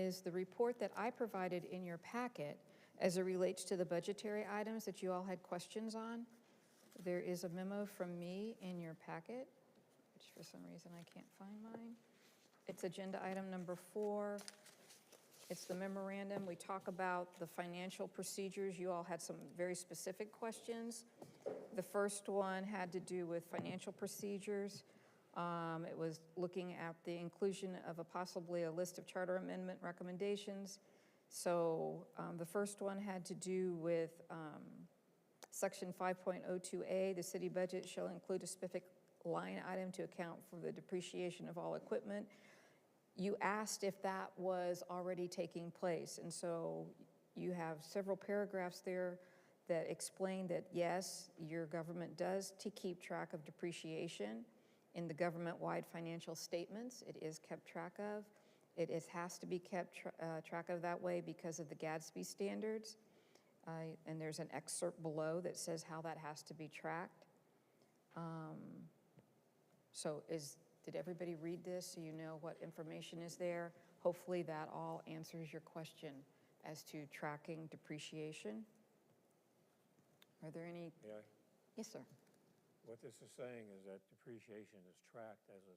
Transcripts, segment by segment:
is the report that I provided in your packet as it relates to the budgetary items that you all had questions on. There is a memo from me in your packet, which for some reason I can't find mine. It's agenda item number 4. It's the memorandum. We talk about the financial procedures. You all had some very specific questions. The first one had to do with financial procedures. It was looking at the inclusion of possibly a list of charter amendment recommendations. So the first one had to do with section 5.02A, the city budget shall include a specific line item to account for the depreciation of all equipment. You asked if that was already taking place, and so you have several paragraphs there that explain that yes, your government does to keep track of depreciation in the government-wide financial statements. It is kept track of. It has to be kept track of that way because of the Gadsby standards, and there's an excerpt below that says how that has to be tracked. Did everybody read this so you know what information is there? Hopefully that all answers your question as to tracking depreciation. Are there any? Yeah. Yes, sir. What this is saying is that depreciation is tracked as a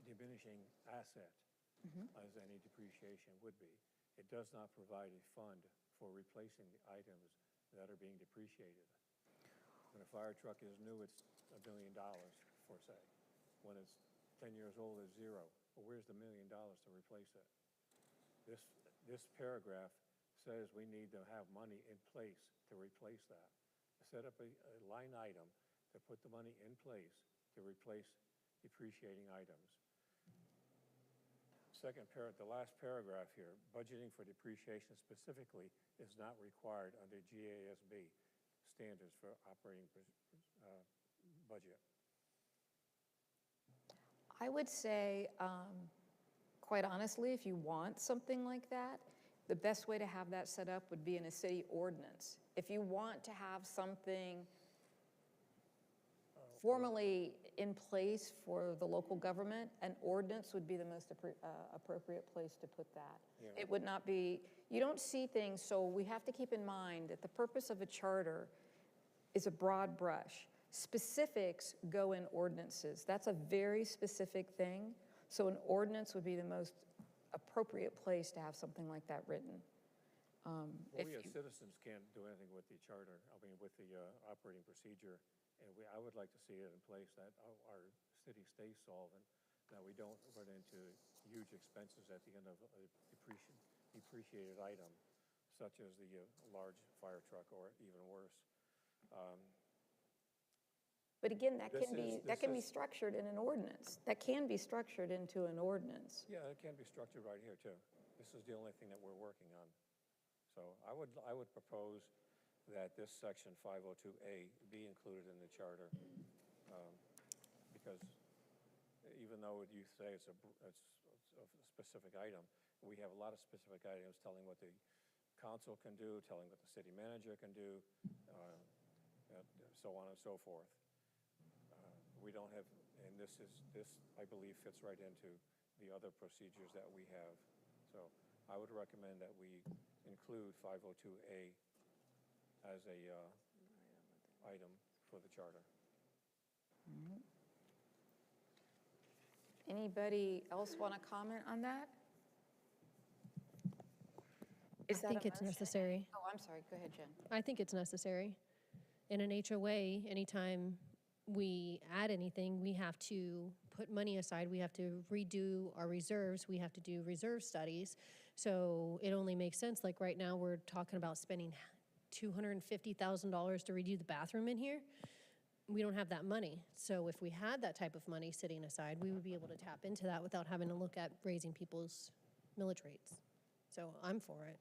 diminishing asset, as any depreciation would be. It does not provide a fund for replacing the items that are being depreciated. When a fire truck is new, it's $1 million. For say, when it's 10 years old, it's $0. Well, where's the $1 million to replace it? This paragraph says we need to have money in place to replace that. Set up a line item to put the money in place to replace depreciating items. The last paragraph here, budgeting for depreciation specifically is not required under GASB standards for operating budget. I would say, quite honestly, if you want something like that, the best way to have that set up would be in a city ordinance. If you want to have something formally in place for the local government, an ordinance would be the most appropriate place to put that. Yeah. It would not be, you don't see things, so we have to keep in mind that the purpose of a charter is a broad brush. Specifics go in ordinances. That's a very specific thing. So an ordinance would be the most appropriate place to have something like that written. We as citizens can't do anything with the charter, with the operating procedure. And I would like to see it in place that our city stays solvent, that we don't run into huge expenses at the end of a depreciated item, such as the large fire truck or even worse. But again, that can be structured in an ordinance. That can be structured into an ordinance. Yeah, it can be structured right here too. This is the only thing that we're working on. So I would propose that this section 502A be included in the charter, because even though you say it's a specific item, we have a lot of specific items telling what the council can do, telling what the city manager can do, so on and so forth. We don't have, and this I believe fits right into the other procedures that we have. So I would recommend that we include 502A as a item for the charter. Mm-hmm. Anybody else want to comment on that? I think it's necessary. Oh, I'm sorry. Go ahead, Jen. I think it's necessary. In an HOA, anytime we add anything, we have to put money aside. We have to redo our reserves. We have to do reserve studies. So it only makes sense. Like right now, we're talking about spending $250,000 to redo the bathroom in here. We don't have that money. So if we had that type of money sitting aside, we would be able to tap into that without having to look at raising people's millage rates. So I'm for it.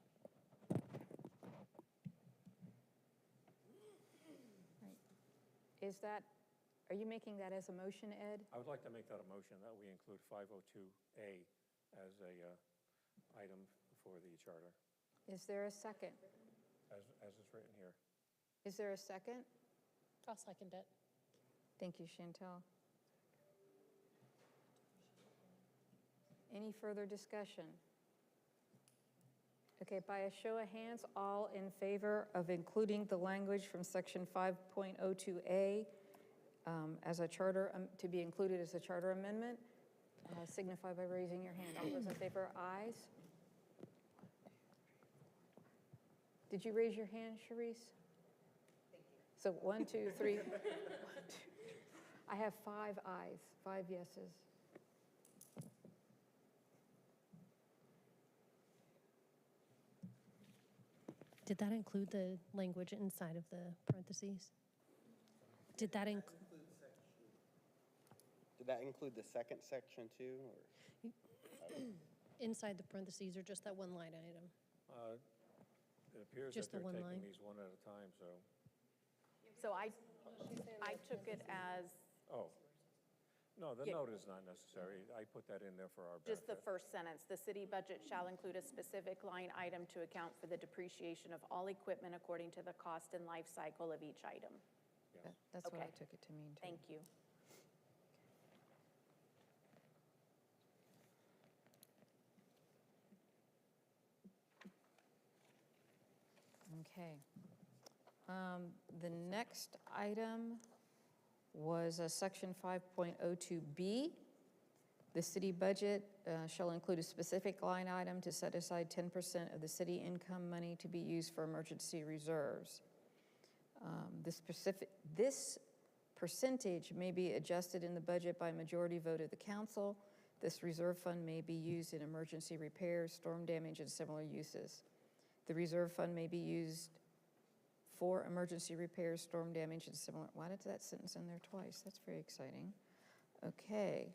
Right. Are you making that as a motion, Ed? I would like to make that a motion that we include 502A as a item for the charter. Is there a second? As it's written here. Is there a second? I'll second it. Thank you, Chantel. Any further discussion? Okay, by a show of hands, all in favor of including the language from section 5.02A as a charter, to be included as a charter amendment, signify by raising your hand. All those in favor, ayes. Did you raise your hand, Sharice? Thank you. So 1, 2, 3. I have 5 ayes, 5 yeses. Did that include the language inside of the parentheses? Did that include? Did that include the second section too, or? Inside the parentheses or just that one line item? It appears Just that the they're one taking line? these one at a time, so, So I took it as oh. No, the Yeah. note is not necessary. I put that in there for our benefit. just the first sentence. The city budget shall include a specific line item to account for the depreciation of all equipment according to the cost and life cycle of each item. Yes. That's what I Okay. took it to mean, too. Thank you. Okay. The next item was section 5.02B. The city budget shall include a specific line item to set aside 10% of the city income money to be used for emergency reserves. This percentage may be adjusted in the budget by majority vote of the council. This reserve fund may be used in emergency repairs, storm damage, and similar uses. The reserve fund may be used for emergency repairs, storm damage, and similar. Why did that sentence in there twice? That's very exciting. Okay.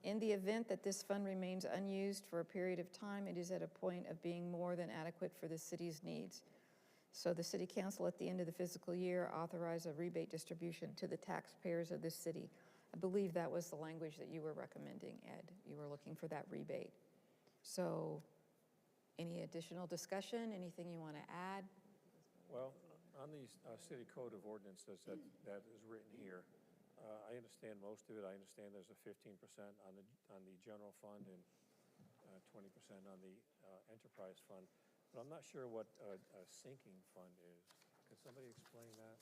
In the event that this fund remains unused for a period of time, it is at a point of being more than adequate for the city's needs. So the city council at the end of the fiscal year authorize a rebate distribution to the taxpayers of this city. I believe that was the language that you were recommending, Ed. You were looking for that rebate. So any additional discussion, anything you want to add? Well, on the city code of ordinances that is written here, I understand most of it. I understand there's a 15% on the general fund and 20% on the enterprise fund. But I'm not sure what a sinking fund is. Can somebody explain that?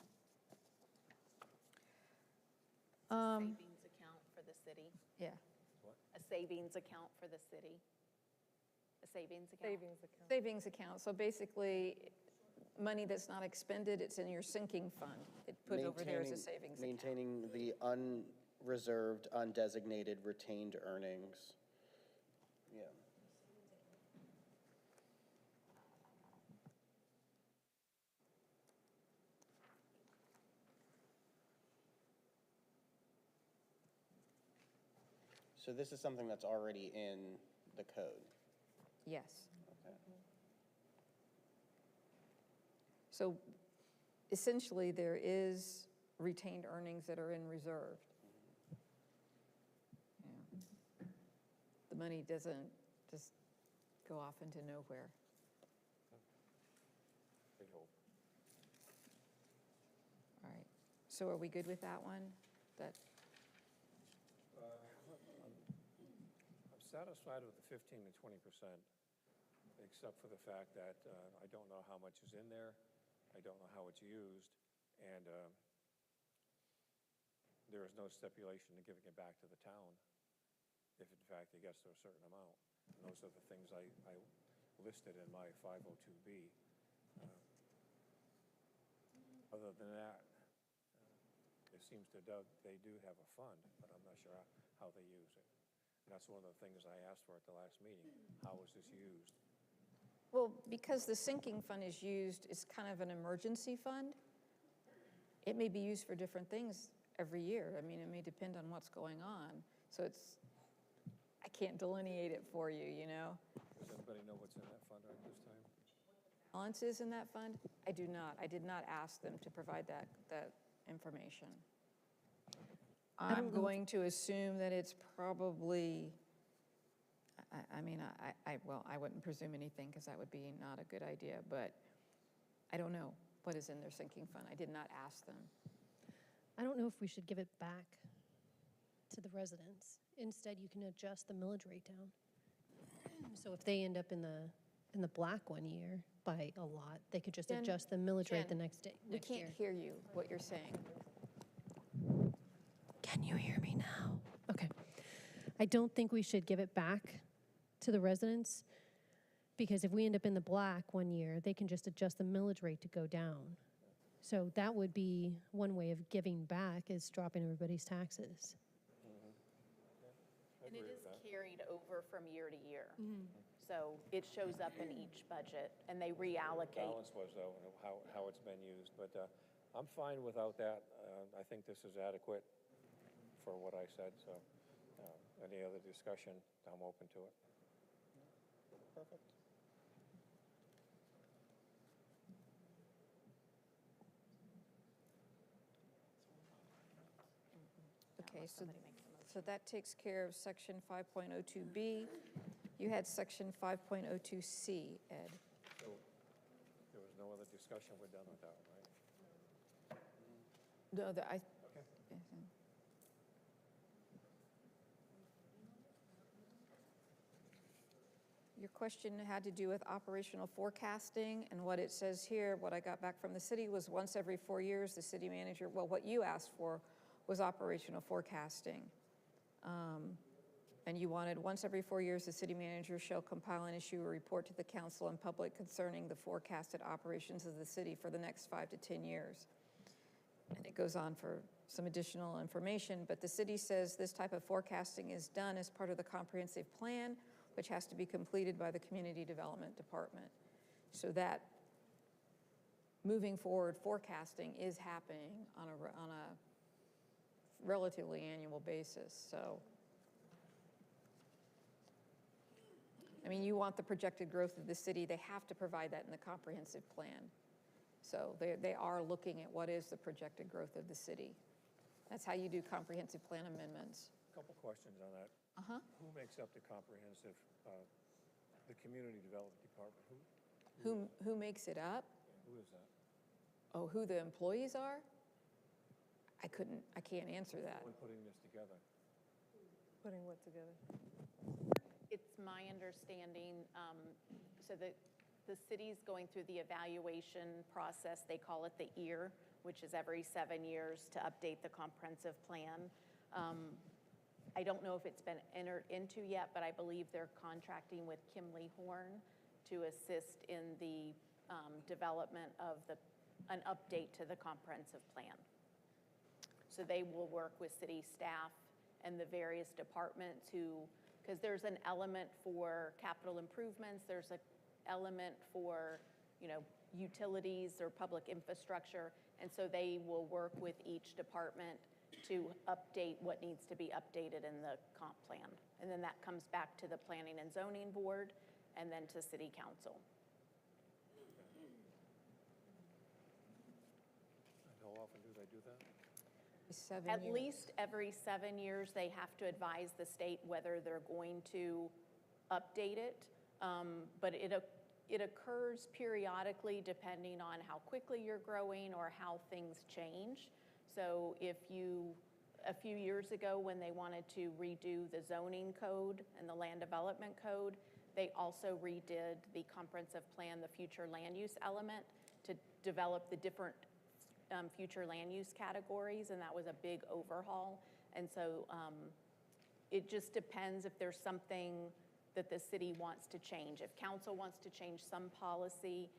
Savings account for the city. Yeah. What? A savings account for the city. A savings account. Savings account. Savings account. So basically, money that's not expended, it's in your sinking fund. It put over there as a savings account. Maintaining the unreserved, undesignated, retained earnings. Yeah. So this is something that's already in the code. Yes. Okay. So essentially, there is retained earnings that are in reserve. Yeah. The money doesn't just go off into nowhere. Big hope. All right. So are we good with that one? That, I'm satisfied with the 15 to 20%, except for the fact that I don't know how much is in there. I don't know how it's used, and there is no stipulation to giving it back to the town if, in fact, it gets to a certain amount. And those are the things I listed in my 502B. Other than that, it seems they do have a fund, but I'm not sure how they use it. And that's one of the things I asked for at the last meeting. How is this used? well, because the sinking fund is used, it's kind of an emergency fund. It may be used for different things every year. I mean, it may depend on what's going on. So I can't delineate it for you, you know? Does anybody know what's in that fund right this time? Balance is in that fund? I do not. I did not ask them to provide that information. I'm going to assume that it's probably, well, I wouldn't presume anything because that would be not a good idea, but I don't know what is in their sinking fund. I did not ask them. I don't know if we should give it back to the residents. Instead, you can adjust the millage rate down. So if they end up in the black one year by a lot, they could just Jen- adjust the millage rate the Jen, next day, We next year. can't hear you, what you're saying. Can you hear me now? Okay. I don't think we should give it back to the residents, because if we end up in the black one year, they can just adjust the millage rate to go down. So that would be one way of giving back, is dropping everybody's taxes. And it is carried over from year to year. So it shows up in each budget, and they reallocate. Balance was, though, and how it's been used, but I'm fine without that. I think this is adequate for what I said, so any other discussion, I'm open to it. Perfect. Okay, so, Somebody make the motion. so that takes care of section 5.02B. You had section 5.02C, Ed. So there was no other discussion, we're done with that one, right? No, I. Your question had to do with operational forecasting, and what it says here, what I got back from the city was once every 4 years, the city manager, well, what you asked for was operational forecasting. And you wanted, once every 4 years, the city manager shall compile and issue a report to the council and public concerning the forecasted operations of the city for the next 5 to 10 years. And it goes on for some additional information, but the city says this type of forecasting is done as part of the comprehensive plan, which has to be completed by the Community Development Department. So that moving forward forecasting is happening on a relatively annual basis, so. I mean, you want the projected growth of the city, they have to provide that in the comprehensive plan. So they are looking at what is the projected growth of the city. That's how you do comprehensive plan amendments. Couple questions on that. Who makes up the comprehensive, the Community Development Department? Who makes it up? Who is that? Oh, who the employees are? I can't answer that. When putting this together? Putting what together? It's my understanding, so the city's going through the evaluation process. They call it the EAR, which is every 7 years to update the comprehensive plan. I don't know if it's been entered into yet, but I believe they're contracting with Kimley Horn to assist in the development of an update to the comprehensive plan. So they will work with city staff and the various departments because there's an element for capital improvements, there's an element for, utilities or public infrastructure, and so they will work with each department to update what needs to be updated in the comp plan. And then that comes back to the Planning and Zoning Board and then to City Council. And how often do they do that? 7 At years. least every 7 years, they have to advise the state whether they're going to update it. But it occurs periodically depending on how quickly you're growing or how things change. So a few years ago when they wanted to redo the zoning code and the land development code, they also redid the comprehensive plan, the future land use element, to develop the different future land use categories, and that was a big overhaul. And so it just depends if there's something that the city wants to change. If council wants to change some policy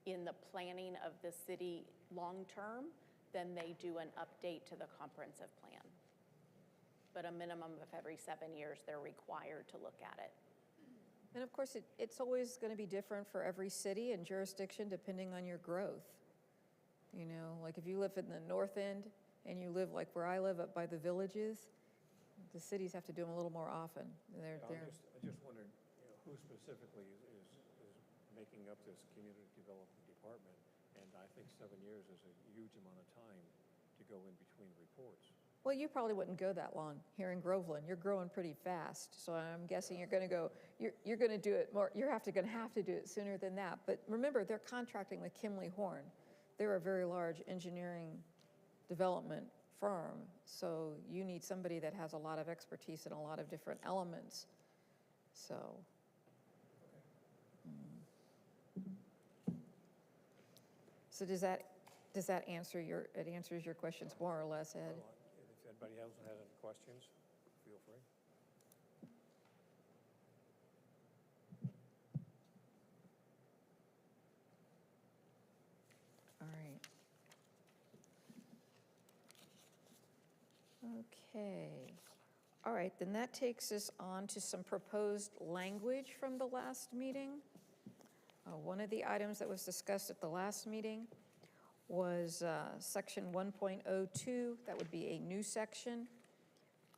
in the planning of the city long-term, then they do an update to the comprehensive plan. But a minimum of every 7 years, they're required to look at it. And of course, it's always going to be different for every city and jurisdiction depending on your growth. Like if you live in the north end and you live like where I live up by the villages, the cities have to do them a little more often. I just wondered, who specifically is making up this Community Development Department? And I think 7 years is a huge amount of time to go in between reports. Well, you probably wouldn't go that long here in Groveland. You're growing pretty fast, so I'm guessing you're going to go. You're going to do it more. You're going to have to do it sooner than that. But remember, they're contracting with Kimley Horn. They're a very large engineering development firm, so you need somebody that has a lot of expertise in a lot of different elements, so. So does that answer it answers your questions more or less, Ed? Well, if anybody else has any questions, feel free. All right. Okay. All right, then that takes us on to some proposed language from the last meeting. One of the items that was discussed at the last meeting was section 1.02. That would be a new section.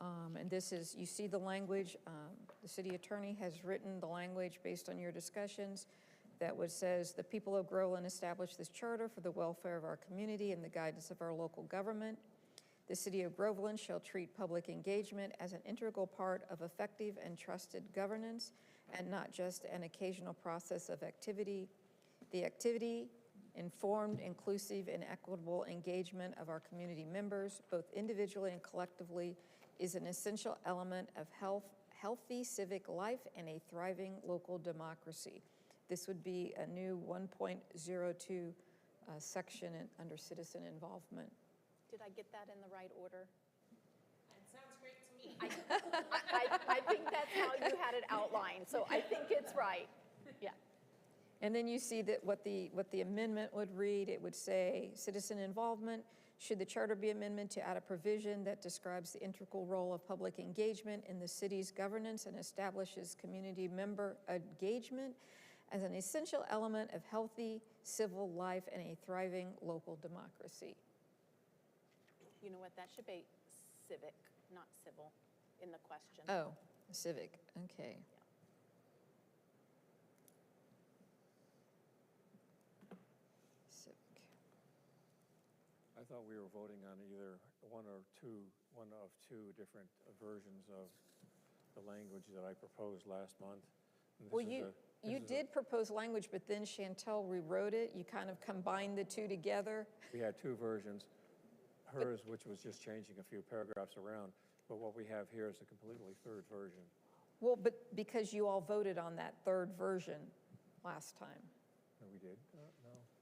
And this is, you see the language, the city attorney has written the language based on your discussions that would says, the people of Groveland establish this charter for the welfare of our community and the guidance of our local government. The city of Groveland shall treat public engagement as an integral part of effective and trusted governance and not just an occasional process of activity. The activity, informed, inclusive, and equitable engagement of our community members, both individually and collectively, is an essential element of healthy civic life and a thriving local democracy. This would be a new 1.02 section under citizen involvement. Did I get that in the right order? It sounds great to me. I think that's how you had it outlined, so I think it's right. Yeah. And then you see that what the amendment would read, it would say, citizen involvement, should the charter be amended to add a provision that describes the integral role of public engagement in the city's governance and establishes community member engagement as an essential element of healthy civil life and a thriving local democracy. You know what, that should be civic, not civil, in the question. Oh, civic, okay. Civic. I thought we were voting on either one of two different versions of the language that I proposed last month. And this Well, is you did propose language, but then Chantel rewrote it. You kind of combined the two together. We had two versions. Hers, which was just changing a few paragraphs around, but what we have here is a completely third version. Well, but because you all voted on that third version last time. No, we did? No,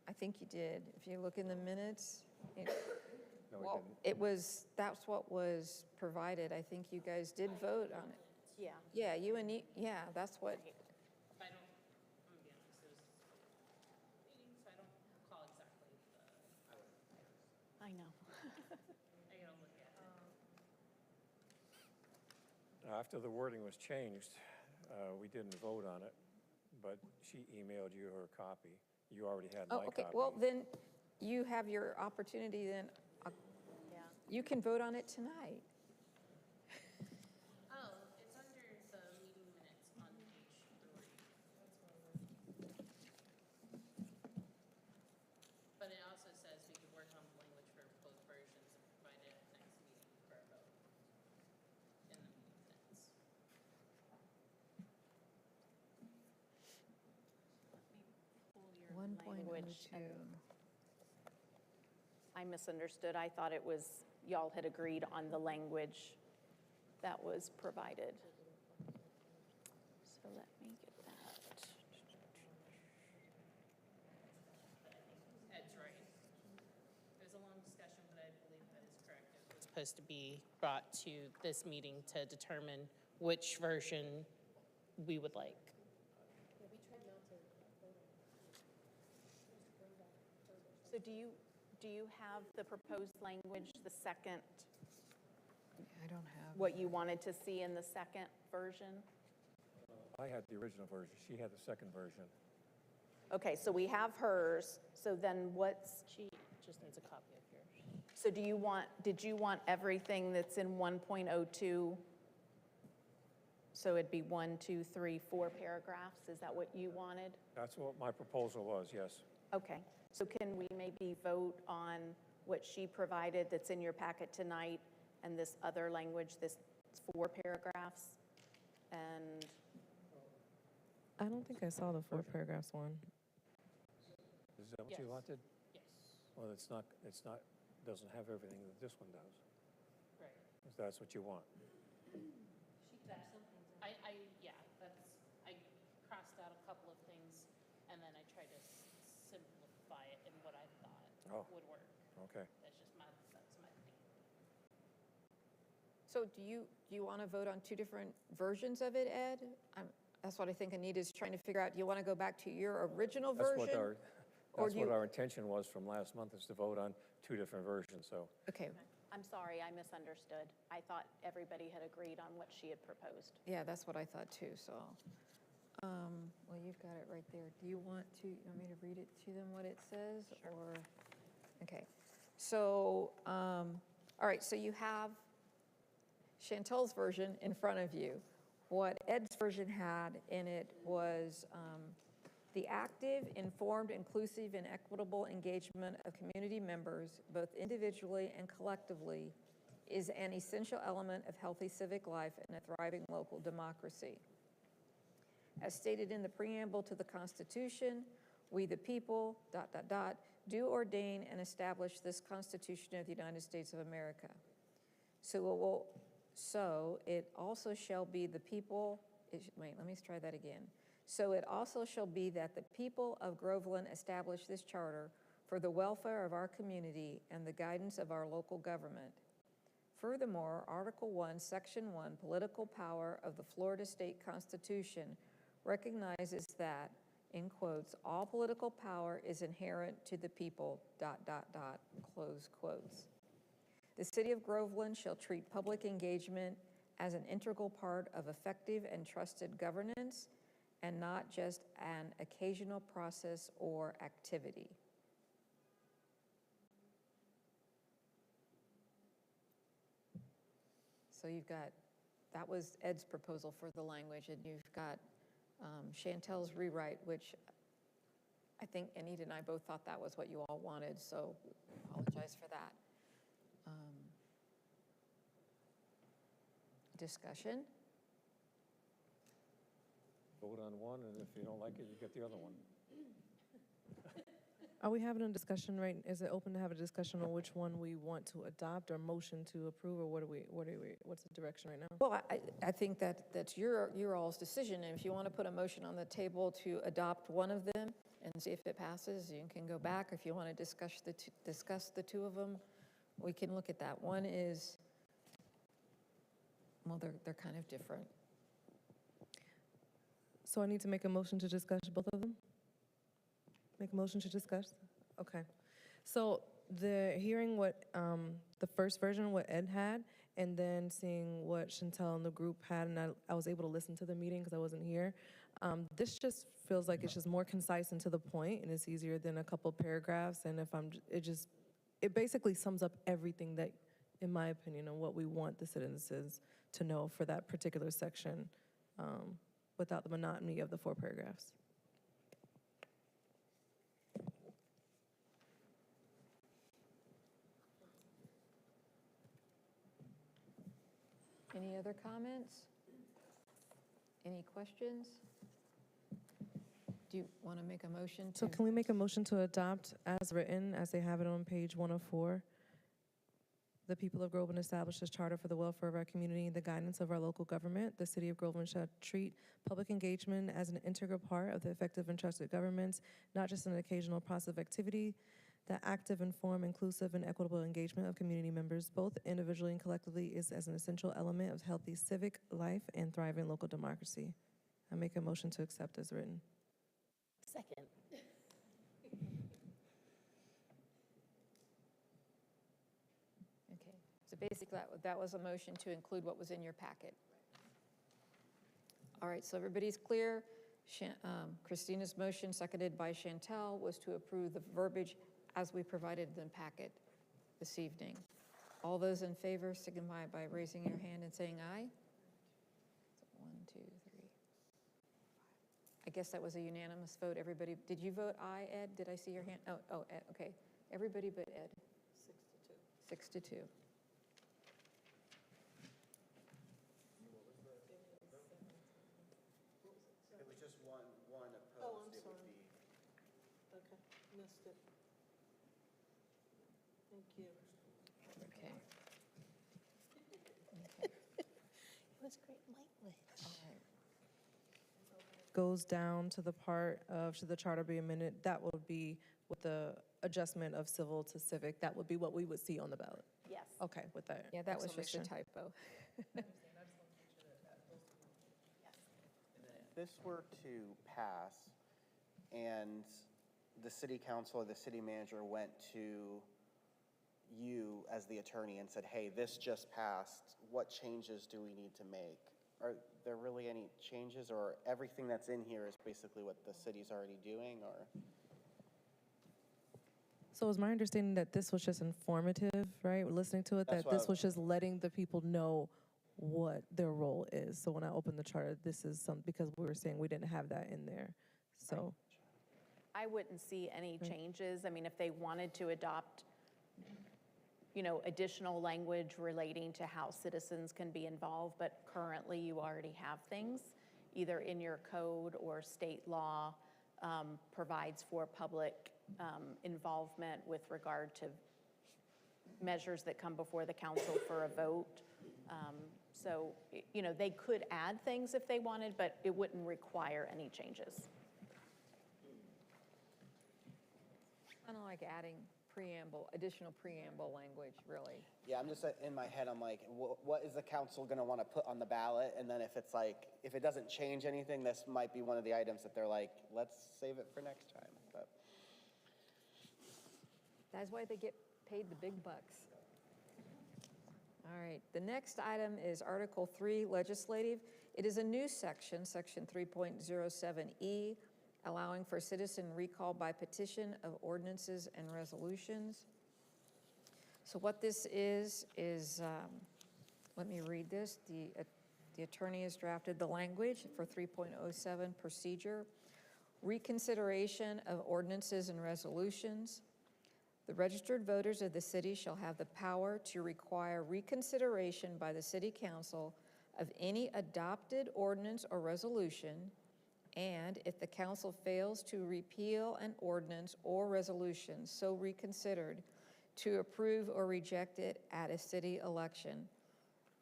I think you did. If you look in the minutes, no, we well, didn't. that's what was provided. I think you guys did vote on it. Yeah. Yeah, that's what, I don't, I'm gonna be honest, it was meeting, so I don't recall exactly the, I know. I gotta look at it. After the wording was changed, we didn't vote on it, but she emailed you her copy. You already had my oh, copy. okay. Well, then you have your opportunity then. Yeah. You can vote on it tonight. Oh, it's under the meeting minutes on page 3. But it also says we could work on the language for both versions and provide it at next meeting for a vote in the meeting minutes. Pull your 1.02. language. I misunderstood. I thought it was, y'all had agreed on the language that was provided. So let me get that. Ed's right. It was a long discussion, but I believe that is correct. It was supposed to be brought to this meeting to determine which version we would like. So do you have the proposed language, the second, I don't have. what you wanted to see in the second version? I had the original version. She had the second version. Okay, so we have hers, so then what's, She just needs a copy of yours. so did you want everything that's in 1.02? So it'd be 1, 2, 3, 4 paragraphs? Is that what you wanted? That's what my proposal was, yes. Okay, so can we maybe vote on what she provided that's in your packet tonight and this other language, this 4 paragraphs? And, I don't think I saw the 4 paragraphs one. Is that what you Yes. wanted? Yes. Well, it's not, doesn't have everything that this one does. if that's what you want. Yeah, I crossed out a couple of things, and then I tried to simplify it in what I Oh. thought would work. Okay. That's my thing. So do you want to vote on two different versions of it, Ed? That's what I think Anita's trying to figure out. Do you want to go back to your original That's version? what do you- our intention was from last month, is to vote on two different versions, so. Okay, I'm sorry, I misunderstood. I thought everybody had agreed on what she had proposed. yeah, that's what I thought too, so. Well, you've got it right there. Do you want me to read it to them, what it says, or? Okay, so, all right, so you have Chantel's version in front of you. What Ed's version had in it was the active, informed, inclusive, and equitable engagement of community members, both individually and collectively, is an essential element of healthy civic life and a thriving local democracy. As stated in the preamble to the Constitution, we the people, ... do ordain and establish this Constitution of the United States of America. So it also shall be the people, wait, let me try that again. So it also shall be that the people of Groveland establish this charter for the welfare of our community and the guidance of our local government. Furthermore, Article 1, Section 1, political power of the Florida State Constitution recognizes that, in quotes, all political power is inherent to the people, ... close quotes. The city of Groveland shall treat public engagement as an integral part of effective and trusted governance and not just an occasional process or activity. So you've got, that was Ed's proposal for the language, and you've got Chantel's rewrite, which I think Anita and I both thought that was what you all wanted, so apologize for that. Discussion? Vote on one, and if you don't like it, you get the other one. Are we having a discussion, right? Is it open to have a discussion on which one we want to adopt or motion to approve, or what's the direction right now? Well, I think that's your all's decision, and if you want to put a motion on the table to adopt one of them and see if it passes, you can go back. If you want to discuss the two of them, we can look at that. One is, well, they're kind of different. So I need to make a motion to discuss both of them? Make a motion to discuss? Okay. So hearing what the first version, what Ed had, and then seeing what Chantel and the group had, and I was able to listen to the meeting because I wasn't here. This just feels like it's just more concise and to the point, and it's easier than a couple paragraphs. And it basically sums up everything that, in my opinion, on what we want the citizens to know for that particular section, without the monotony of the 4 paragraphs. Any other comments? Any questions? Do you want to make a motion to? So can we make a motion to adopt as written, as they have it on page 104? The people of Groveland establish this charter for the welfare of our community and the guidance of our local government. The city of Groveland shall treat public engagement as an integral part of the effective and trusted governments, not just an occasional process of activity. The active, informed, inclusive, and equitable engagement of community members, both individually and collectively, is as an essential element of healthy civic life and thriving local democracy. I make a motion to accept as written. Second. Okay, so basically that was a motion to include what was in your packet. All right, so everybody's clear. Christina's motion, seconded by Chantel, was to approve the verbiage as we provided in the packet this evening. All those in favor signify by raising your hand and saying aye. So 1, 2, 3. I guess that was a unanimous vote. Everybody, did you vote aye, Ed? Did I see your hand? Oh, Ed, okay. Everybody but Ed. 6 to 2. 6 to 2. It was just one opposed. Oh, I'm sorry. Okay, missed it. Thank you. Okay. That's great language. Goes down to the part of, should the charter be amended, that would be with the adjustment of civil to civic. That would be what we would see on the ballot. Yes. Okay, with that. Yeah, that was just a exclamation. typo. If this were to pass and the city council or the city manager went to you as the attorney and said, hey, this just passed, what changes do we need to make? Are there really any changes, or everything that's in here is basically what the city's already doing, or? So it was my understanding that this was just informative, right? Listening to it, That's that this what- was just letting the people know what their role is. So when I opened the charter, this is some, because we were saying we didn't have that in there. So, I wouldn't see any changes. I mean, if they wanted to adopt, additional language relating to how citizens can be involved, but currently you already have things, either in your code or state law provides for public involvement with regard to measures that come before the council for a vote. So, they could add things if they wanted, but it wouldn't require any changes. Kind of like adding additional preamble language, really. Yeah, I'm just in my head, I'm like, what is the council gonna wanna put on the ballot? And then if it's like, if it doesn't change anything, this might be one of the items that they're like, let's save it for next time, but. That's why they get paid the big bucks. All right, the next item is Article 3, Legislative. It is a new section, Section 3.07E, allowing for citizen recall by petition of ordinances and resolutions. So what this is, let me read this. The attorney has drafted the language for 3.07 procedure. Reconsideration of ordinances and resolutions. The registered voters of the city shall have the power to require reconsideration by the city council of any adopted ordinance or resolution, and if the council fails to repeal an ordinance or resolution so reconsidered, to approve or reject it at a city election.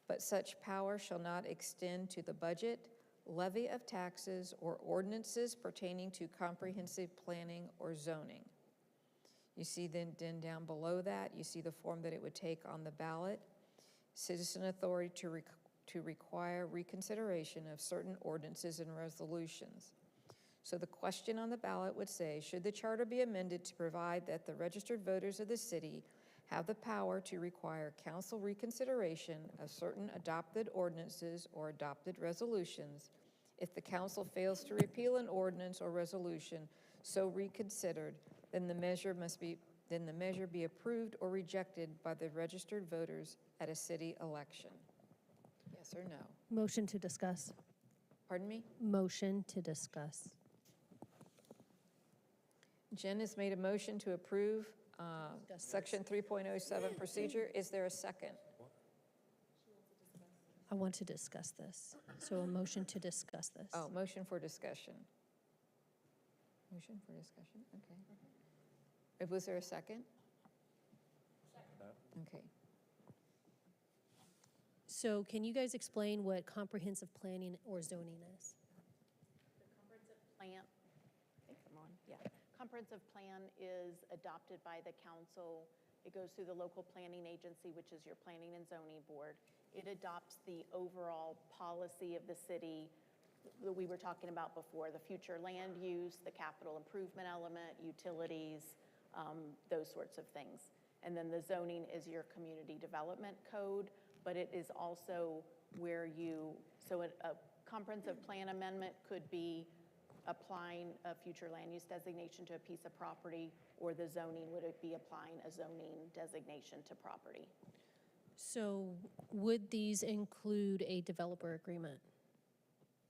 But such power shall not extend to the budget, levy of taxes, or ordinances pertaining to comprehensive planning or zoning. You see then down below that, you see the form that it would take on the ballot. Citizen authority to require reconsideration of certain ordinances and resolutions. So the question on the ballot would say, should the charter be amended to provide that the registered voters of the city have the power to require council reconsideration of certain adopted ordinances or adopted resolutions if the council fails to repeal an ordinance or resolution so reconsidered, then the measure be approved or rejected by the registered voters at a city election. Yes or no? Motion to discuss. Pardon me? Motion to discuss. Jen has made a motion to approve Section 3.07 procedure. Is there a second? I want to discuss this. So a motion to discuss this. Oh, motion for discussion. Motion for discussion, okay. Was there a second? Okay. So can you guys explain what comprehensive planning or zoning is? The comprehensive plan, I think I'm on, yeah. Comprehensive plan is adopted by the council. It goes through the local planning agency, which is your planning and zoning board. It adopts the overall policy of the city that we were talking about before, the future land use, the capital improvement element, utilities, those sorts of things. And then the zoning is your community development code, but it is also where so a comprehensive plan amendment could be applying a future land use designation to a piece of property, or the zoning would it be applying a zoning designation to property. So would these include a developer agreement?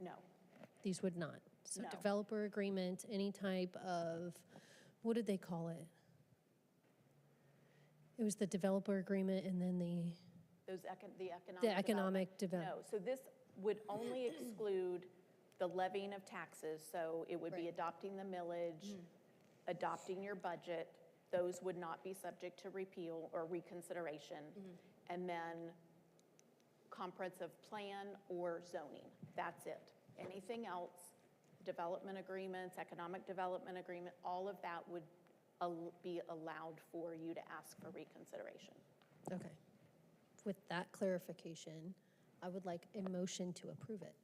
No. These would not. So No. developer agreement, any type of, what did they call it? It was the developer agreement and then the The economic development. No, so this would only exclude the levying of taxes, so it would be Right. adopting the millage, adopting your budget. Those would not be subject to repeal or reconsideration. And then comprehensive plan or zoning. That's it. Anything else, development agreements, economic development agreement, all of that would be allowed for you to ask for reconsideration. Okay. With that clarification, I would like a motion to approve it.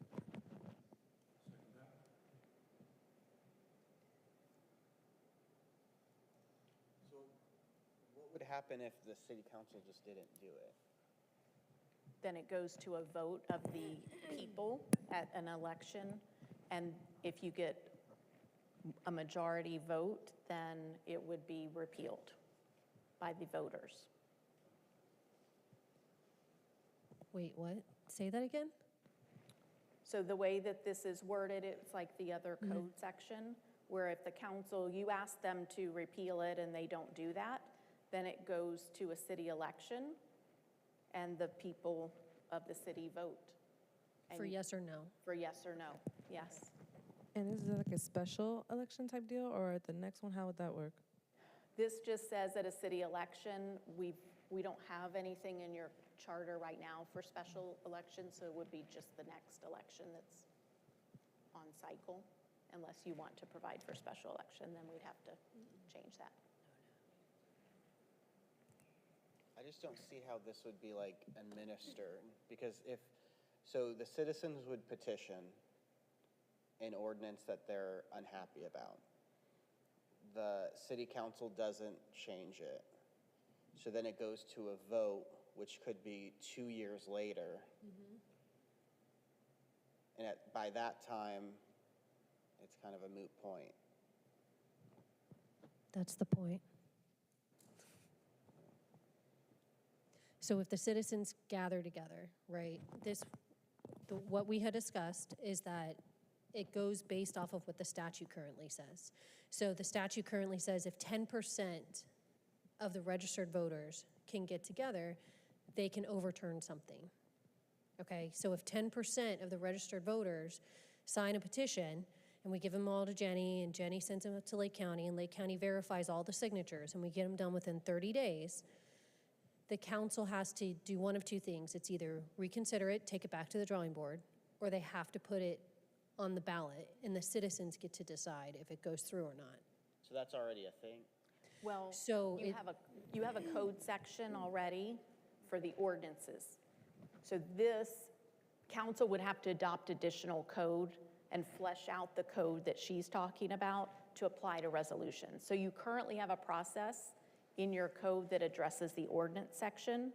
So what would happen if the city council just didn't do it? Then it goes to a vote of the people at an election, and if you get a majority vote, then it would be repealed by the voters. Wait, what? Say that again? So the way that this is worded, it's like the other code section, where if the council, you ask them to repeal it and they don't do that, then it goes to a city election, and the people of the city vote. And For yes or no? For yes or no, yes. And is it like a special election type deal, or at the next one, how would that work? This just says at a city election, we don't have anything in your charter right now for special elections, so it would be just the next election that's on cycle. Unless you want to provide for special election, then we'd have to change that. I just don't see how this would be like administered, because so the citizens would petition an ordinance that they're unhappy about. The city council doesn't change it. So then it goes to a vote, which could be 2 years later. And by that time, it's kind of a moot point. That's the point. So if the citizens gather together, right, what we had discussed is that it goes based off of what the statute currently says. So the statute currently says if 10% of the registered voters can get together, they can overturn something. Okay, so if 10% of the registered voters sign a petition, and we give them all to Jenny, and Jenny sends them up to Lake County, and Lake County verifies all the signatures, and we get them done within 30 days, the council has to do one of two things. It's either reconsider it, take it back to the drawing board, or they have to put it on the ballot, and the citizens get to decide if it goes through or not. So that's already a thing? Well, So you have a code section already for the ordinances. So this council would have to adopt additional code and flesh out the code that she's talking about to apply to resolutions. So you currently have a process in your code that addresses the ordinance section,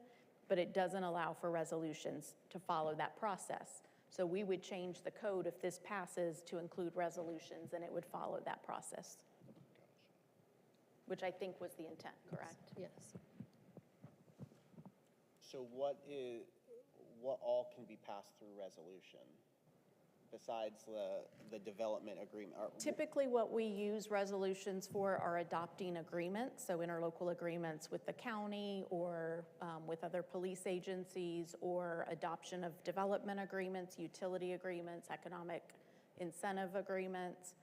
but it doesn't allow for resolutions to follow that process. So we would change the code if this passes to include resolutions, and it would follow that process, which I think was the intent, correct? Yes. So what all can be passed through resolution besides the development agreement? Typically, what we use resolutions for are adopting agreements, so interlocal agreements with the county or with other police agencies, or adoption of development agreements, utility agreements, economic incentive agreements.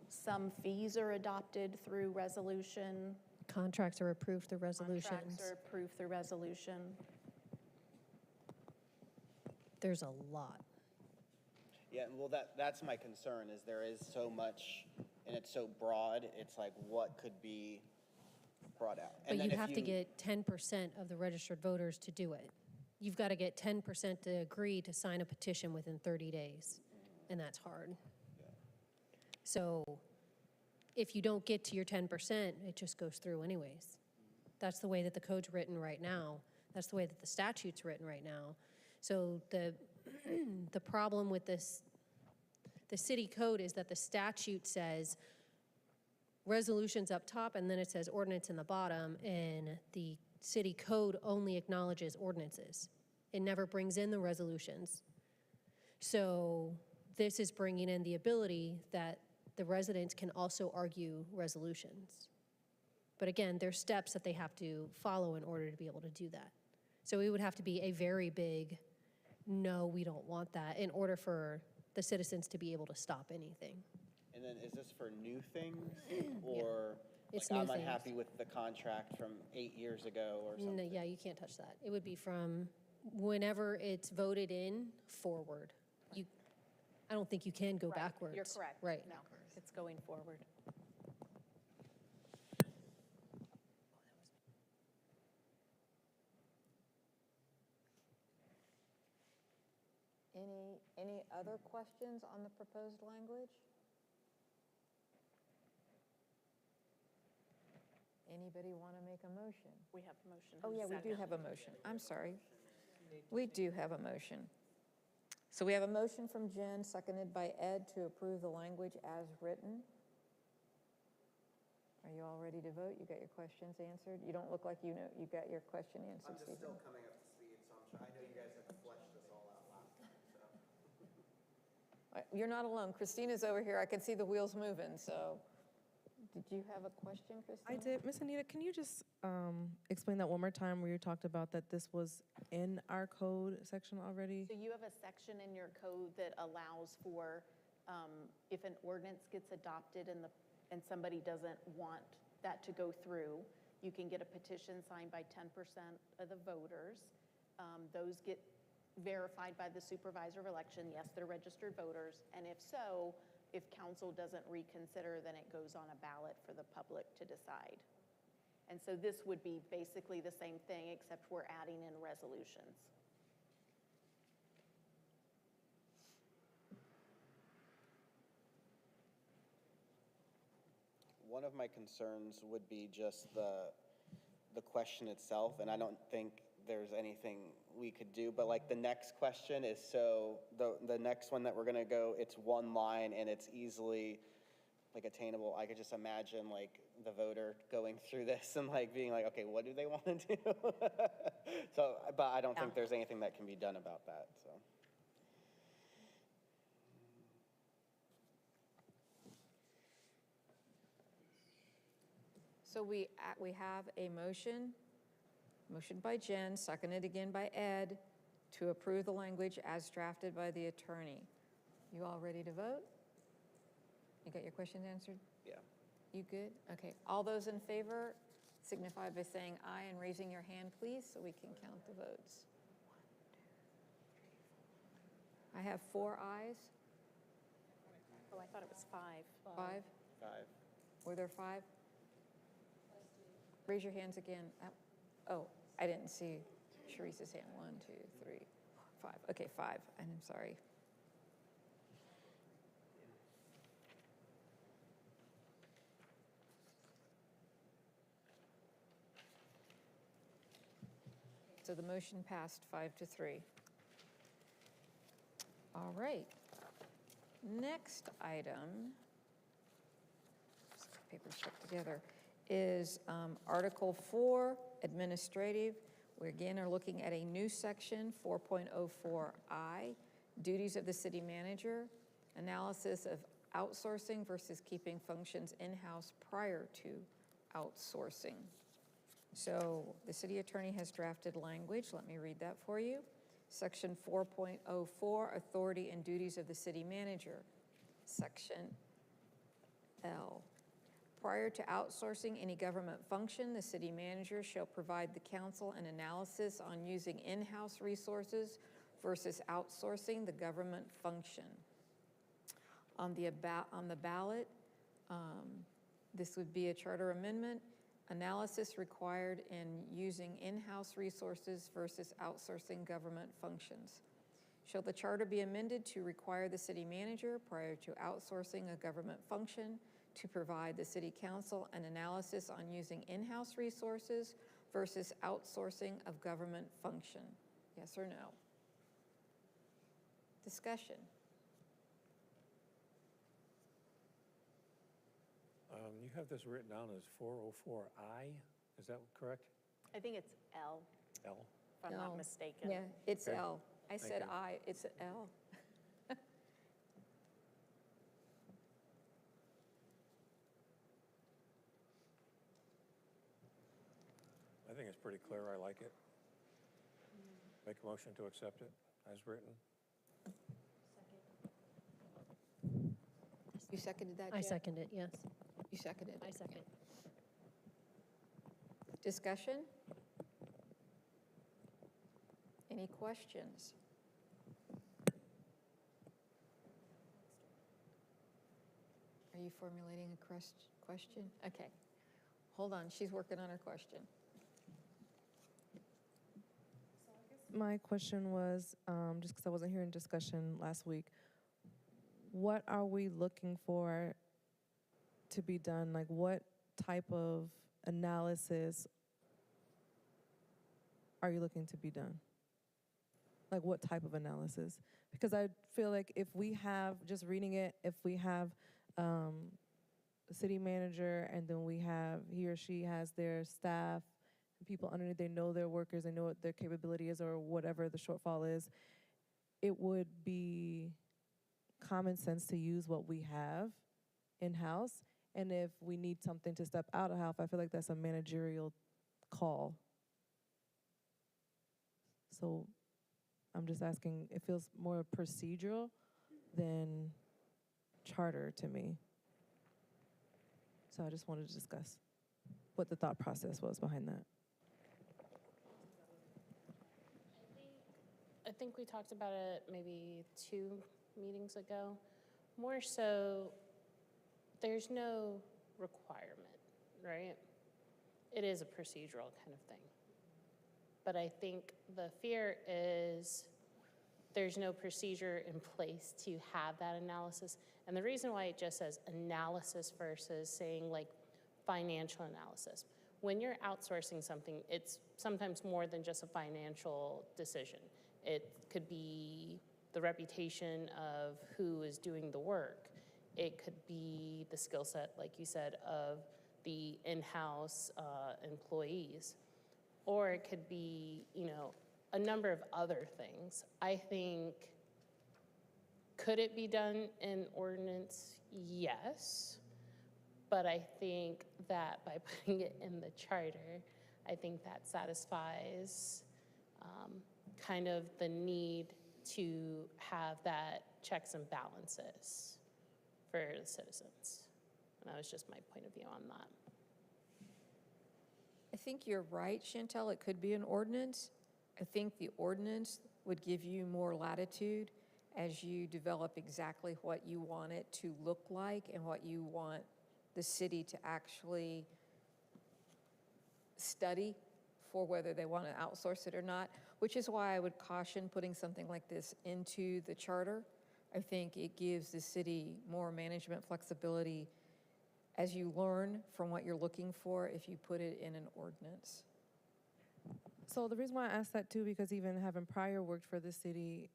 Some fees are adopted through resolution. Contracts are approved through resolutions. Contracts are approved through resolution. There's a lot. Yeah, well, that's my concern, is there is so much, and it's so broad, it's like what could be brought out. But And then you if have to get 10% of the registered voters to do it. You've got to get 10% to agree to sign a petition within 30 days, and that's hard. So if you don't get to your 10%, it just goes through anyways. That's the way that the code's written right now. That's the way that the statute's written right now. So the problem with this, the city code, is that the statute says resolutions up top, and then it says ordinance in the bottom, and the city code only acknowledges ordinances. It never brings in the resolutions. So this is bringing in the ability that the residents can also argue resolutions. But again, there's steps that they have to follow in order to be able to do that. So it would have to be a very big, no, we don't want that, in order for the citizens to be able to stop anything. And then is this for new things, or It's Like, new I'm things. unhappy with the contract from 8 years ago or No, something. yeah, you can't touch that. It would be from whenever it's voted in forward. I don't think you can go Right, backwards. You're correct. Right. No, it's going forward. Any other questions on the proposed language? Anybody want to make a motion? We have a motion. Oh, and a yeah, we do second. have a motion. I'm sorry. We do have a motion. So we have a motion from Jen, seconded by Ed, to approve the language as written. Are you all ready to vote? You got your questions answered? You don't look like you know, you got your question answered, Stephen. Coming up to speed, so I know you guys had to flesh this all out last time, so. You're not alone. Christina's over here. I can see the wheels moving, so. Did you have a question, Christina? I did. Miss Anita, can you just explain that one more time where you talked about that this was in our code section already? So you have a section in your code that allows for, if an ordinance gets adopted and somebody doesn't want that to go through, you can get a petition signed by 10% of the voters. Those get verified by the supervisor of election. Yes, they're registered voters. And if so, if council doesn't reconsider, then it goes on a ballot for the public to decide. And so this would be basically the same thing, except we're adding in resolutions. One of my concerns would be just the question itself, and I don't think there's anything we could do, but like the next question is the next one that we're gonna go, it's one line and it's easily like attainable. I could just imagine like the voter going through this and like being like, okay, what do they want to do? So, but I don't think there's anything that can be done about that, so. So we have a motion by Jen, seconded again by Ed, to approve the language as drafted by the attorney. You all ready to vote? You got your questions answered? Yeah. You good? Okay. All those in favor signify by saying aye and raising your hand, please, so we can count the votes. I have 4 ayes. Oh, I thought it was 5. 5? 5. Were there 5? Raise your hands again. Oh, I didn't see Sharice's hand. 1, 2, 3, 5. Okay, 5. I'm sorry. So the motion passed 5-3. All right. Next item, papers stuck together, is Article 4, Administrative. We again are looking at a new section, 4.04I, Duties of the City Manager, Analysis of Outsourcing versus Keeping Functions In-House Prior to Outsourcing. So the city attorney has drafted language. Let me read that for you. Section 4.04, Authority and Duties of the City Manager. Section L. Prior to outsourcing any government function, the city manager shall provide the council an analysis on using in-house resources versus outsourcing the government function. On the ballot, this would be a charter amendment. Analysis required in using in-house resources versus outsourcing government functions. Shall the charter be amended to require the city manager, prior to outsourcing a government function, to provide the city council an analysis on using in-house resources versus outsourcing of government function? Yes or no? Discussion. You have this written down as 404I, is that correct? I think it's L, L? if I'm not No. mistaken. Yeah, it's Okay. L. I Thank said you. I, it's L. I think it's pretty clear, I like it. Make a motion to accept it as written. You seconded that, I Jen? second it, yes. You seconded it? I second. Discussion? Any questions? Are you formulating a question? Okay. Hold on, she's working on her question. My question was, just because I wasn't here in discussion last week, what are we looking for to be done? Like, what type of analysis are you looking to be done? Like, what type of analysis? Because I feel like if we have, just reading it, if we have the city manager and then we have, he or she has their staff, people underneath, they know their workers, they know what their capability is or whatever the shortfall is, it would be common sense to use what we have in-house. And if we need something to step out of house, I feel like that's a managerial call. So I'm just asking, it feels more procedural than charter to me. So I just wanted to discuss what the thought process was behind that. I think we talked about it maybe 2 meetings ago. More so, there's no requirement, right? It is a procedural kind of thing. But I think the fear is there's no procedure in place to have that analysis. And the reason why it just says analysis versus saying like financial analysis. When you're outsourcing something, it's sometimes more than just a financial decision. It could be the reputation of who is doing the work. It could be the skill set, like you said, of the in-house employees. Or it could be, you know, a number of other things. I think, could it be done in ordinance? Yes. But I think that by putting it in the charter, I think that satisfies kind of the need to have that checks and balances for the citizens. And that was just my point of view on that. I think you're right, Chantel, it could be an ordinance. I think the ordinance would give you more latitude as you develop exactly what you want it to look like and what you want the city to actually study for whether they want to outsource it or not, which is why I would caution putting something like this into the charter. I think it gives the city more management flexibility as you learn from what you're looking for if you put it in an ordinance. So the reason why I asked that too, because even having prior worked for the city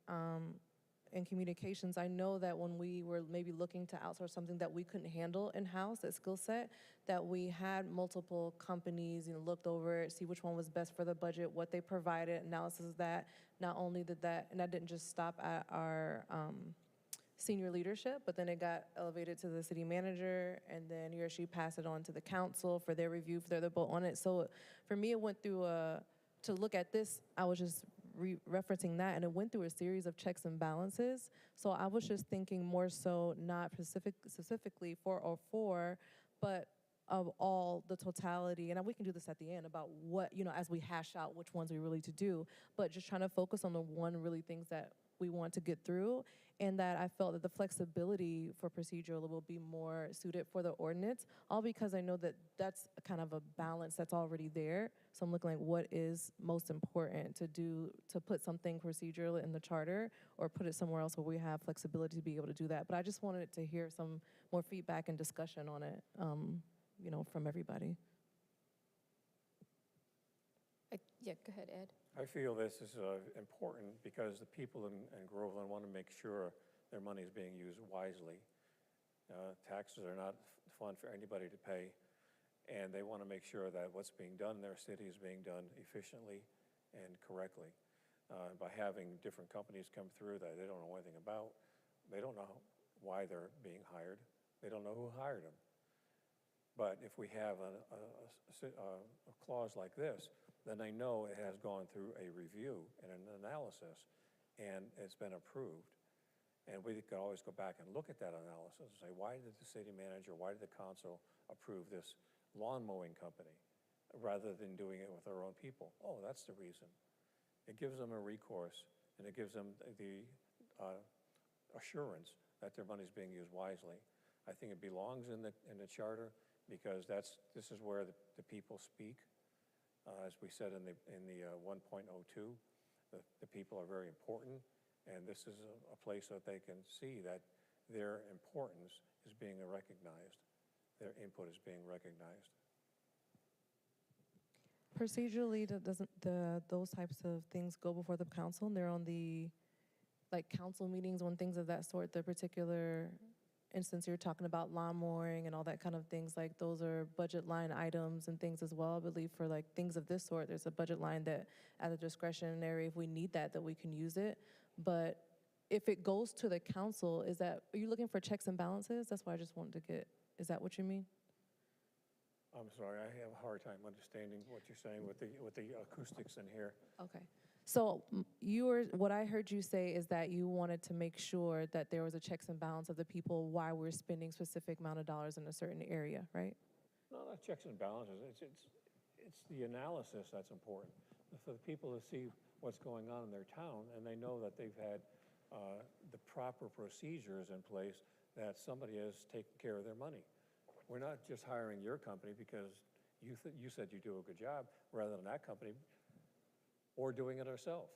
in communications, I know that when we were maybe looking to outsource something that we couldn't handle in-house, that skill set, that we had multiple companies, looked over it, see which one was best for the budget, what they provided, analysis of that. Not only did that, and that didn't just stop at our senior leadership, but then it got elevated to the city manager, and then he or she passed it on to the council for their review, for their vote on it. So for me, it went through to look at this, I was just referencing that, and it went through a series of checks and balances. So I was just thinking more so not specifically 404, but of all the totality, and we can do this at the end about what, as we hash out which ones we really to do, but just trying to focus on the one really things that we want to get through, and that I felt that the flexibility for procedural will be more suited for the ordinance, all because I know that that's kind of a balance that's already there. So I'm looking like what is most important to do, to put something procedural in the charter or put it somewhere else where we have flexibility to be able to do that. But I just wanted to hear some more feedback and discussion on it, from everybody. Yeah, go ahead, Ed. I feel this is important because the people in Groveland want to make sure their money is being used wisely. Taxes are not fun for anybody to pay, and they want to make sure that what's being done in their city is being done efficiently and correctly. By having different companies come through that they don't know anything about, they don't know why they're being hired, they don't know who hired them. But if we have a clause like this, then I know it has gone through a review and an analysis, and it's been approved. And we could always go back and look at that analysis and say, why did the city manager, why did the council approve this lawn mowing company? rather than doing it with our own people. Oh, that's the reason. It gives them a recourse, and it gives them the assurance that their money's being used wisely. I think it belongs in the charter because this is where the people speak. As we said in the 1.02, the people are very important, and this is a place that they can see that their importance is being recognized, their input is being recognized. Procedurally, doesn't those types of things go before the council? And they're on the, like, council meetings when things of that sort, the particular instance you're talking about lawn mowing and all that kind of things, like those are budget line items and things as well. I believe for like things of this sort, there's a budget line that at a discretionary, if we need that we can use it. But if it goes to the council, are you looking for checks and balances? That's why I just wanted to get, is that what you mean? I'm sorry, I have a hard time understanding what you're saying with the acoustics in here. Okay. So what I heard you say is that you wanted to make sure that there was a checks and balance of the people while we're spending specific amount of dollars in a certain area, right? No, not checks and balances. It's the analysis that's important. For the people to see what's going on in their town, and they know that they've had the proper procedures in place, that somebody has taken care of their money. We're not just hiring your company because you said you do a good job, rather than that company, or doing it ourselves.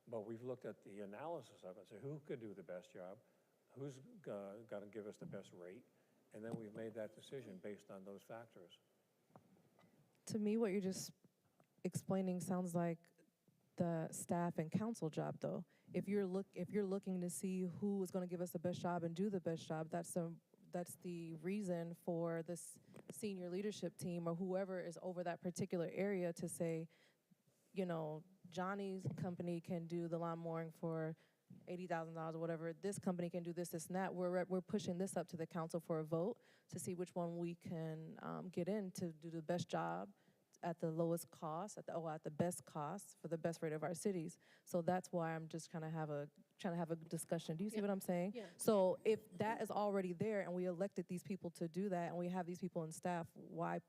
But we've looked at the analysis of it, so who could do the best job, who's going to give us the best rate, and then we've made that decision based on those factors. To me, what you're just explaining sounds like the staff and council job, though. If you're looking to see who is going to give us the best job and do the best job, that's the reason for this senior leadership team or whoever is over that particular area to say, you know, Johnny's company can do the lawn mowing for $80,000 or whatever. This company can do this, this, and that. We're pushing this up to the council for a vote to see which one we can get in to do the best job at the lowest cost, at the best cost for the best rate of our cities. So that's why I'm just trying to have a discussion. Do you see what I'm saying? Yeah. So if that is already there and we elected these people to do that and we have these people in staff, why,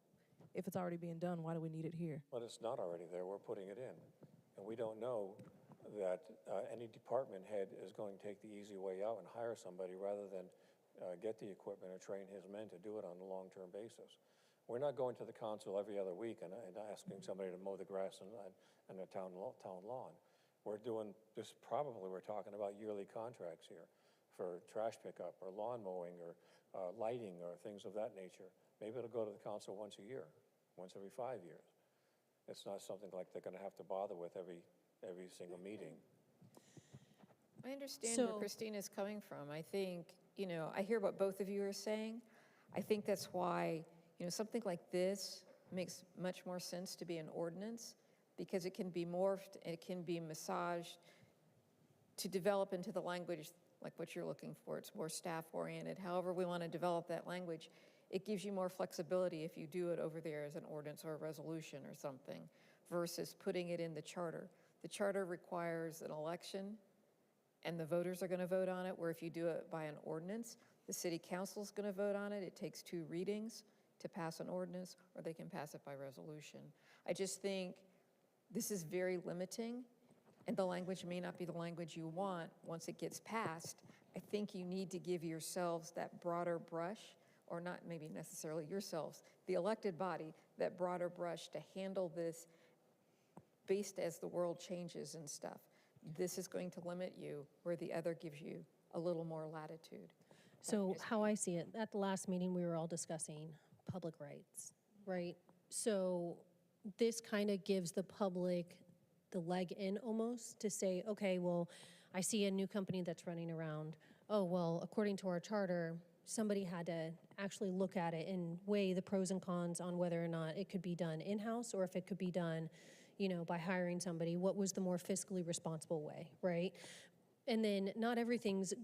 if it's already being done, why do we need it here? But it's not already there. We're putting it in. And we don't know that any department head is going to take the easy way out and hire somebody rather than get the equipment or train his men to do it on a long-term basis. We're not going to the council every other week and asking somebody to mow the grass on a town lawn. We're doing this, probably we're talking about yearly contracts here for trash pickup or lawn mowing or lighting or things of that nature. Maybe it'll go to the council once a year, once every 5 years. It's not something like they're going to have to bother with every single meeting. I understand where Christina's coming from. I think, I hear what both of you are saying. I think that's why, something like this makes much more sense to be an ordinance because it can be morphed, it can be massaged to develop into the language like what you're looking for. It's more staff-oriented. However we want to develop that language, it gives you more flexibility if you do it over there as an ordinance or a resolution or something versus putting it in the charter. The charter requires an election and the voters are going to vote on it, where if you do it by an ordinance, the city council is going to vote on it. It takes 2 readings to pass an ordinance, or they can pass it by resolution. I just think this is very limiting, and the language may not be the language you want once it gets passed. I think you need to give yourselves that broader brush, or not maybe necessarily yourselves, the elected body, that broader brush to handle this based as the world changes and stuff. This is going to limit you where the other gives you a little more latitude. So how I see it, at the last meeting, we were all discussing public rights, right? So this kind of gives the public the leg in almost to say, okay, well, I see a new company that's running around. Oh, well, according to our charter, somebody had to actually look at it and weigh the pros and cons on whether or not it could be done in-house or if it could be done, by hiring somebody. What was the more fiscally responsible way, right? And then not everything's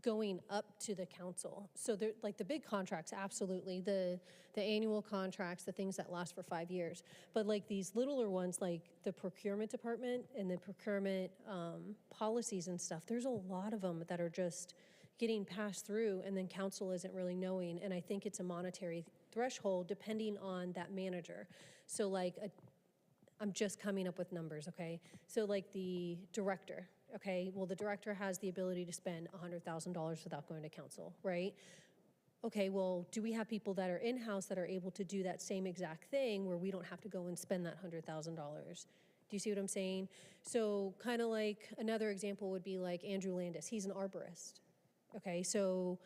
going up to the council. So like the big contracts, absolutely. The annual contracts, the things that last for 5 years. But like these littler ones, like the procurement department and the procurement policies and stuff, there's a lot of them that are just getting passed through and then council isn't really knowing. And I think it's a monetary threshold depending on that manager. So like, I'm just coming up with numbers, okay? So like the director, okay? Well, the director has the ability to spend $100,000 without going to council, right? Okay, well, do we have people that are in-house that are able to do that same exact thing where we don't have to go and spend that $100,000? Do you see what I'm saying? So kind of like another example would be like Andrew Landis. He's an arborist. Okay, so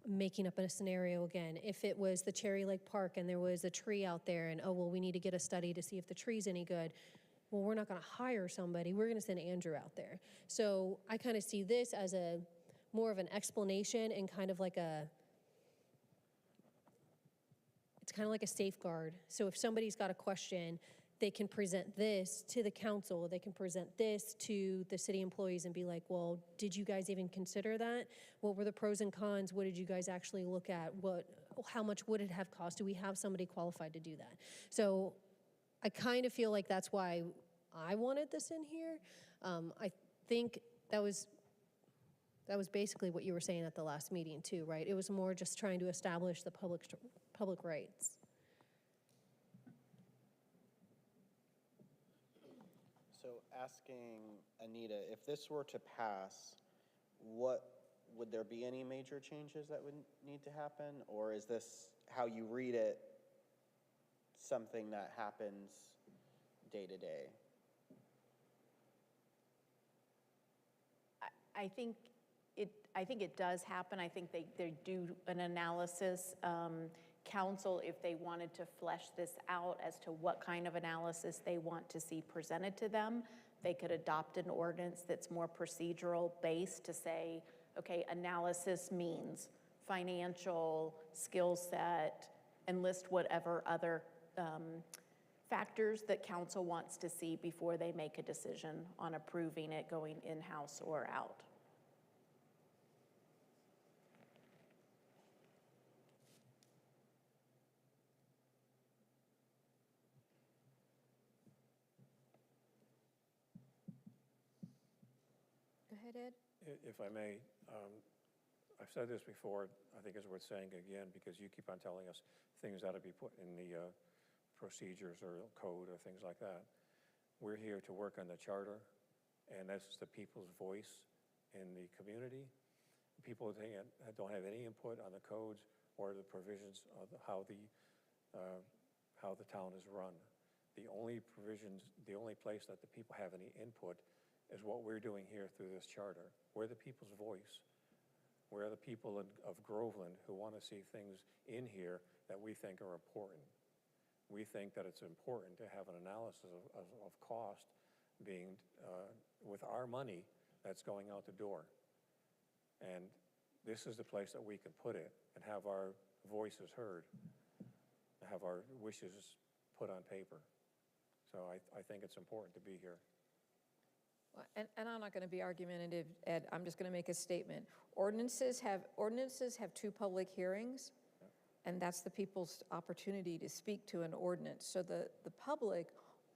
making up a scenario again. If it was the Cherry Lake Park and there was a tree out there and, oh, well, we need to get a study to see if the tree's any good. Well, we're not going to hire somebody. We're going to send Andrew out there. So I kind of see this as a more of an explanation and kind of like it's kind of like a safeguard. So if somebody's got a question, they can present this to the council. They can present this to the city employees and be like, well, did you guys even consider that? What were the pros and cons? What did you guys actually look at? How much would it have cost? Do we have somebody qualified to do that? So I kind of feel like that's why I wanted this in here. I think that was basically what you were saying at the last meeting too, right? It was more just trying to establish the public rights. So asking Anita, if this were to pass, would there be any major changes that would need to happen? Or is this, how you read it, something that happens day to day? I think it does happen. I think they do an analysis. Council, if they wanted to flesh this out as to what kind of analysis they want to see presented to them, they could adopt an ordinance that's more procedural based to say, okay, analysis means financial, skill set, and list whatever other factors that council wants to see before they make a decision on approving it going in-house or out. Go ahead, Ed. If I may, I've said this before, I think it's worth saying again, because you keep on telling us things that to be put in the procedures or code or things like that. We're here to work on the charter, and that's the people's voice in the community. People that don't have any input on the codes or the provisions of how the town is run. The only provisions, the only place that the people have any input is what we're doing here through this charter. We're the people's voice. We're the people of Groveland who want to see things in here that we think are important. We think that it's important to have an analysis of cost being, with our money that's going out the door. And this is the place that we can put it and have our voices heard, have our wishes put on paper. So I think it's important to be here. Well, and I'm not going to be argumentative, Ed. I'm just going to make a statement. Ordinances have two public hearings, and that's the people's opportunity to speak to an ordinance. So the public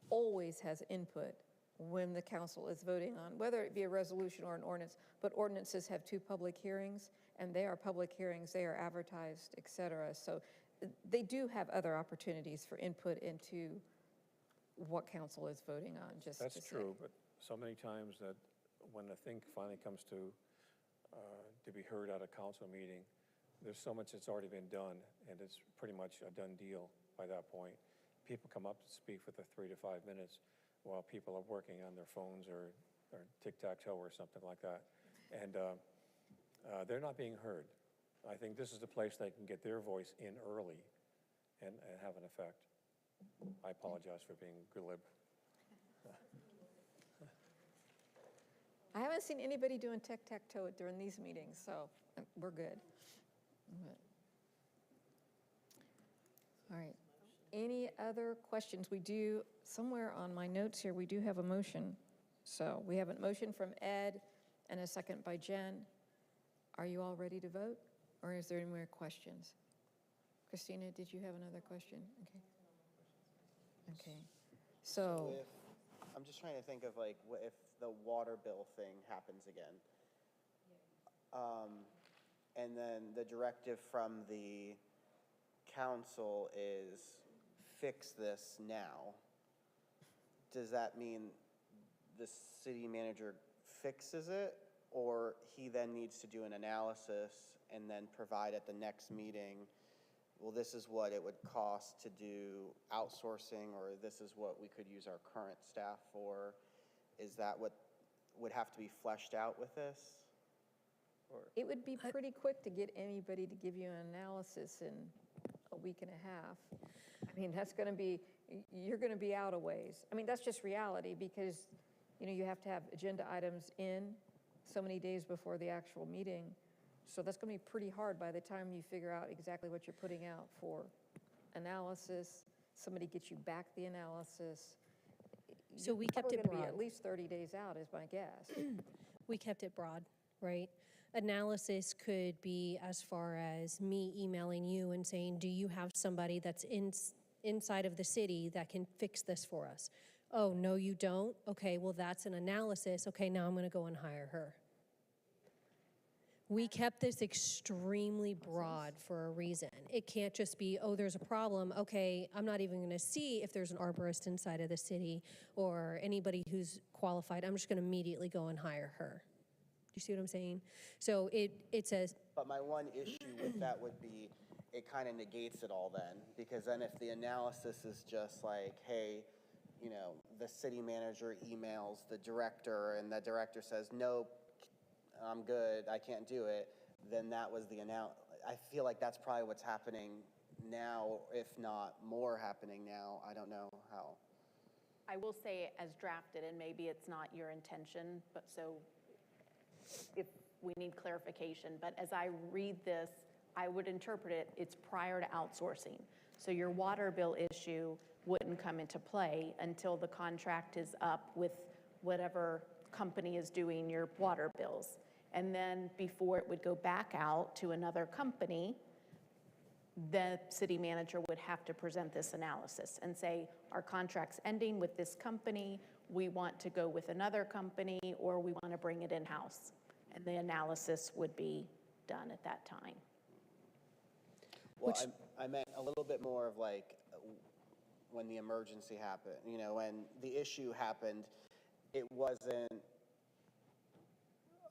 always has input when the council is voting on, whether it be a resolution or an ordinance, but ordinances have two public hearings, and they are public hearings, they are advertised, et cetera. So they do have other opportunities for input into what council is voting on, just That's to say. true, but so many times that when the thing finally comes to be heard at a council meeting, there's so much that's already been done, and it's pretty much a done deal by that point. People come up to speak for the 3 to 5 minutes while people are working on their phones or tic-tac-toe or something like that. And they're not being heard. I think this is the place they can get their voice in early and have an effect. I apologize for being glib. I haven't seen anybody doing tic-tac-toe during these meetings, so we're good. All right. Any other questions? We do, somewhere on my notes here, we do have a motion. So we have a motion from Ed and a second by Jen. Are you all ready to vote? Or is there any more questions? Christina, did you have another question? Okay. Okay. So if, I'm just trying to think of like, what if the water bill thing happens again? And then the directive from the council is fix this now, does that mean the city manager fixes it, or he then needs to do an analysis and then provide at the next meeting, well, this is what it would cost to do outsourcing, or this is what we could use our current staff for? Is that what would have to be fleshed out with this? Or It would be pretty quick to get anybody to give you an analysis in a week and a half. I mean, that's going to be, you're going to be out a ways. I mean, that's just reality because, you know, you have to have agenda items in so many days before the actual meeting. So that's going to be pretty hard by the time you figure out exactly what you're putting out for analysis. Somebody gets you back the analysis. So we You're kept probably it gonna be broad. at least 30 days out is my guess. We kept it broad, right? Analysis could be as far as me emailing you and saying, do you have somebody that's inside of the city that can fix this for us? Oh, no, you don't? Okay, well, that's an analysis. Okay, now I'm going to go and hire her. We kept this extremely broad for a reason. It can't just be, oh, there's a problem. Okay, I'm not even going to see if there's an arborist inside of the city or anybody who's qualified. I'm just going to immediately go and hire her. Do you see what I'm saying? So it says, But my one issue with that would be, it kind of negates it all then, because then if the analysis is just like, hey, you know, the city manager emails the director and the director says, nope, I'm good, I can't do it, then that was the I feel like that's probably what's happening now, if not more happening now. I don't know how. I will say as drafted, and maybe it's not your intention, but so if we need clarification, but as I read this, I would interpret it, it's prior to outsourcing. So your water bill issue wouldn't come into play until the contract is up with whatever company is doing your water bills. And then before it would go back out to another company, the city manager would have to present this analysis and say, our contract's ending with this company, we want to go with another company, or we want to bring it in-house. And the analysis would be done at that time. Well, I meant a little bit more of like when the emergency happened, you know, when the issue happened, it wasn't,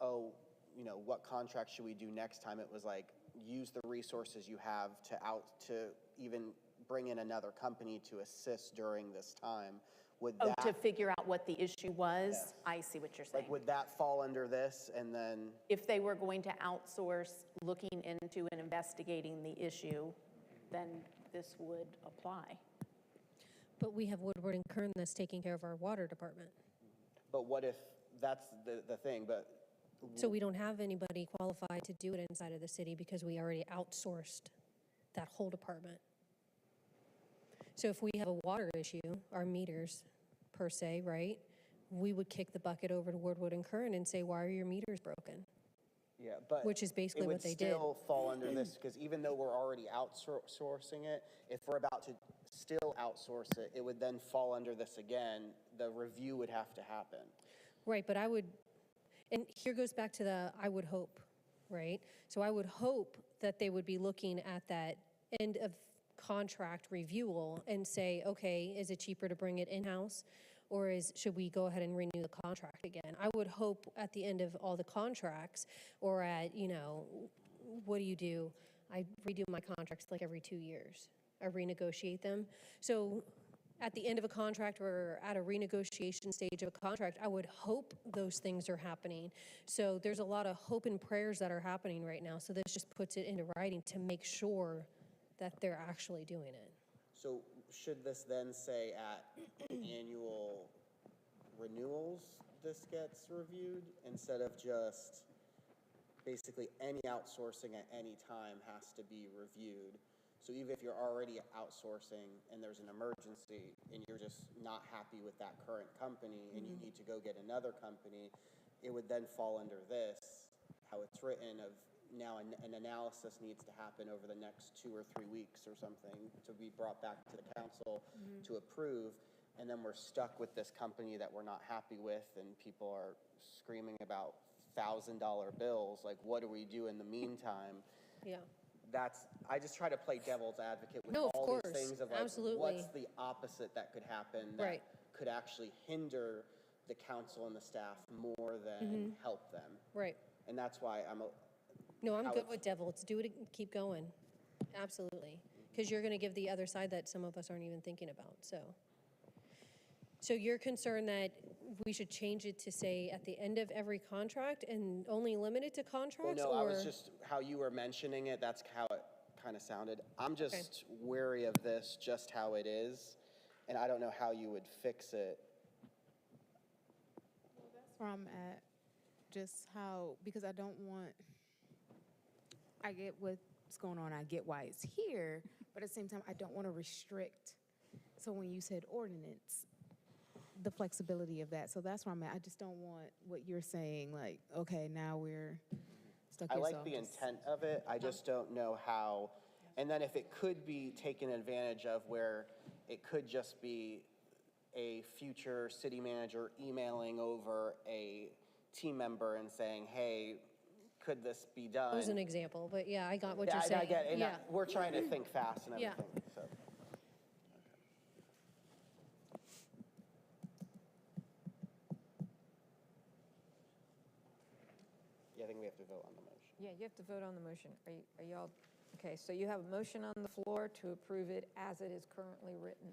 oh, you know, what contract should we do next time? It was like, use the resources you have to even bring in another company to assist during this time. Would Oh, that, to figure out what the issue was? Yes. I see what you're saying. like, would that fall under this? And then, If they were going to outsource looking into and investigating the issue, then this would apply. but we have Woodward and Kern that's taking care of our water department. but what if, that's the thing, but So we don't have anybody qualified to do it inside of the city because we already outsourced that whole department. So if we have a water issue, our meters per se, right? We would kick the bucket over to Woodward and Kern and say, why are your meters broken? yeah, but. Which is basically what they It did. would still fall under this, because even though we're already outsourcing it, if we're about to still outsource it, it would then fall under this again. The review would have to happen. Right, but I would, and here goes back to the I would hope, right? So I would hope that they would be looking at that end of contract review and say, okay, is it cheaper to bring it in-house? Or should we go ahead and renew the contract again? I would hope at the end of all the contracts, or at, you know, what do you do? I redo my contracts like every 2 years. I renegotiate them. So at the end of a contract or at a renegotiation stage of a contract, I would hope those things are happening. So there's a lot of hope and prayers that are happening right now. So this just puts it into writing to make sure that they're actually doing it. So should this then say at annual renewals, this gets reviewed, instead of just basically any outsourcing at any time has to be reviewed? So even if you're already outsourcing and there's an emergency and you're just not happy with that current company and you need to go get another company, it would then fall under this, how it's written, of now an analysis needs to happen over the next 2 or 3 weeks or something to be brought back to the council to approve. And then we're stuck with this company that we're not happy with, and people are screaming about $1,000 bills. Like, what do we do in the meantime? Yeah. I just try to play devil's advocate with No, of all these course, things of like, absolutely. what's the opposite that could happen that Right. could actually hinder the council and the staff more than Mm-hmm. help them. Right. And that's why No, I'm how good it's- with devil. Let's do it, keep going. Absolutely. Because you're going to give the other side that some of us aren't even thinking about, so. So you're concerned that we should change it to say at the end of every contract and only limit it to Well, contracts? no, I was or- just, how you were mentioning it, that's how it kind of sounded. I'm just wary of this, just how it is, and I don't know how you would fix it. That's where I'm at, just how, because I don't want, I get what's going on, I get why it's here, but at the same time, I don't want to restrict. So when you said ordinance, the flexibility of that, so that's where I'm at. I just don't want what you're saying, like, okay, now we're stuck I here. like so the I'm just- intent of it, I just don't know how, and then if it could be taken advantage of where it could just be a future city manager emailing over a team member and saying, hey, could this be done? That was an example, but yeah, I got what Yeah, you're saying. I get it, and Yeah. we're trying to think fast and Yeah. everything, so. Yeah, I think we have to vote on the motion. Yeah, you have to vote on the motion. Are you all, okay, so you have a motion on the floor to approve it as it is currently written.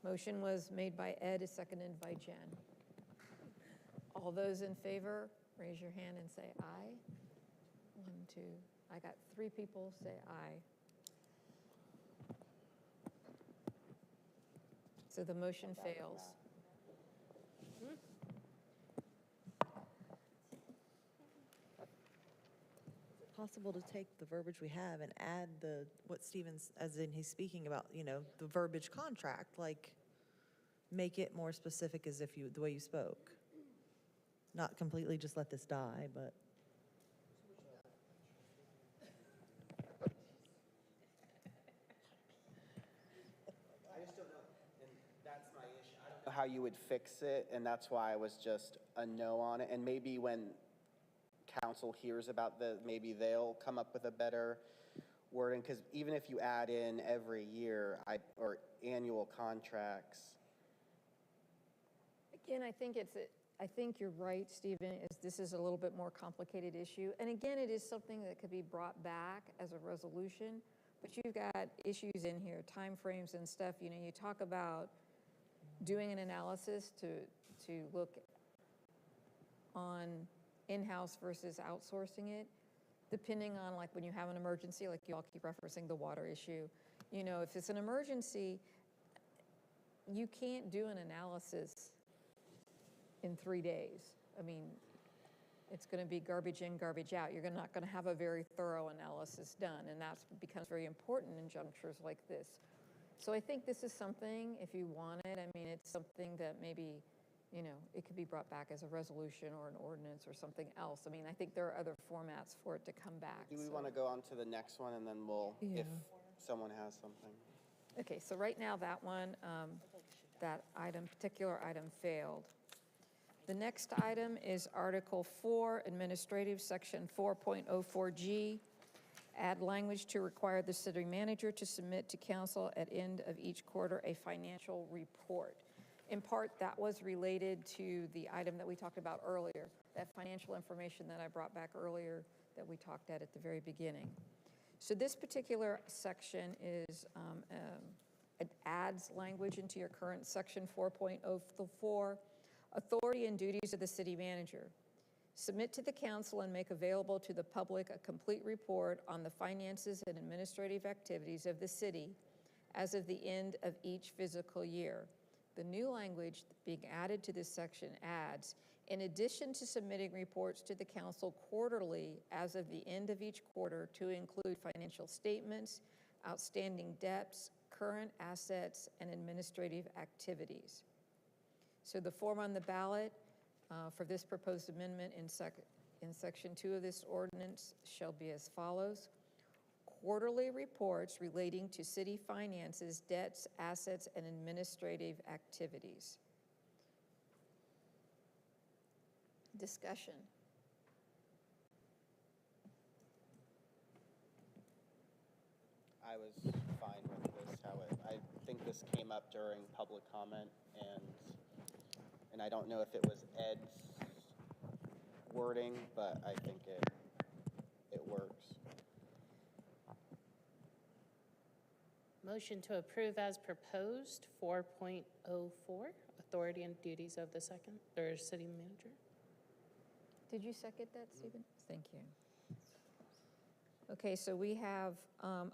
Motion was made by Ed, is seconded by Jen. All those in favor, raise your hand and say aye. 1, 2, I got 3 people say aye. So the motion fails. Possible to take the verbiage we have and add what Stephen's, as in he's speaking about, the verbiage contract, like, make it more specific as if the way you spoke. Not completely just let this die, but. I just don't know, and that's my issue. I don't know how you would fix it, and that's why I was just a no on it. And maybe when council hears about maybe they'll come up with a better wording, because even if you add in every year, or annual contracts. Again, I think you're right, Stephen, this is a little bit more complicated issue. And again, it is something that could be brought back as a resolution, but you've got issues in here, timeframes and stuff. You talk about doing an analysis to look on in-house versus outsourcing it, depending on like when you have an emergency, like you all keep referencing the water issue. If it's an emergency, you can't do an analysis in 3 days. I mean, it's going to be garbage in, garbage out. You're not going to have a very thorough analysis done, and that becomes very important in junctures like this. So I think this is something, if you want it, it's something that maybe, it could be brought back as a resolution or an ordinance or something else. I think there are other formats for it to come back. Do we so- want to go on to the next one, and then we'll, if someone has something? Okay, so right now, that one, that particular item failed. The next item is Article 4, Administrative, Section 4.04G. Add language to require the city manager to submit to council at end of each quarter a financial report. In part, that was related to the item that we talked about earlier, that financial information that I brought back earlier that we talked at the very beginning. So this particular section is, it adds language into your current Section 4.04, authority and duties of the city manager. Submit to the council and make available to the public a complete report on the finances and administrative activities of the city as of the end of each fiscal year. The new language being added to this section adds, in addition to submitting reports to the council quarterly as of the end of each quarter, to include financial statements, outstanding debts, current assets, and administrative activities. So the form on the ballot for this proposed amendment in Section 2 of this ordinance shall be as follows. Quarterly reports relating to city finances, debts, assets, and administrative activities. Discussion. I was fine with this, I think this came up during public comment, and I don't know if it was Ed's wording, but I think it works. Motion to approve as proposed, 4.04, authority and duties of the city manager. Did you second that, Stephen? Thank you. Okay, so we have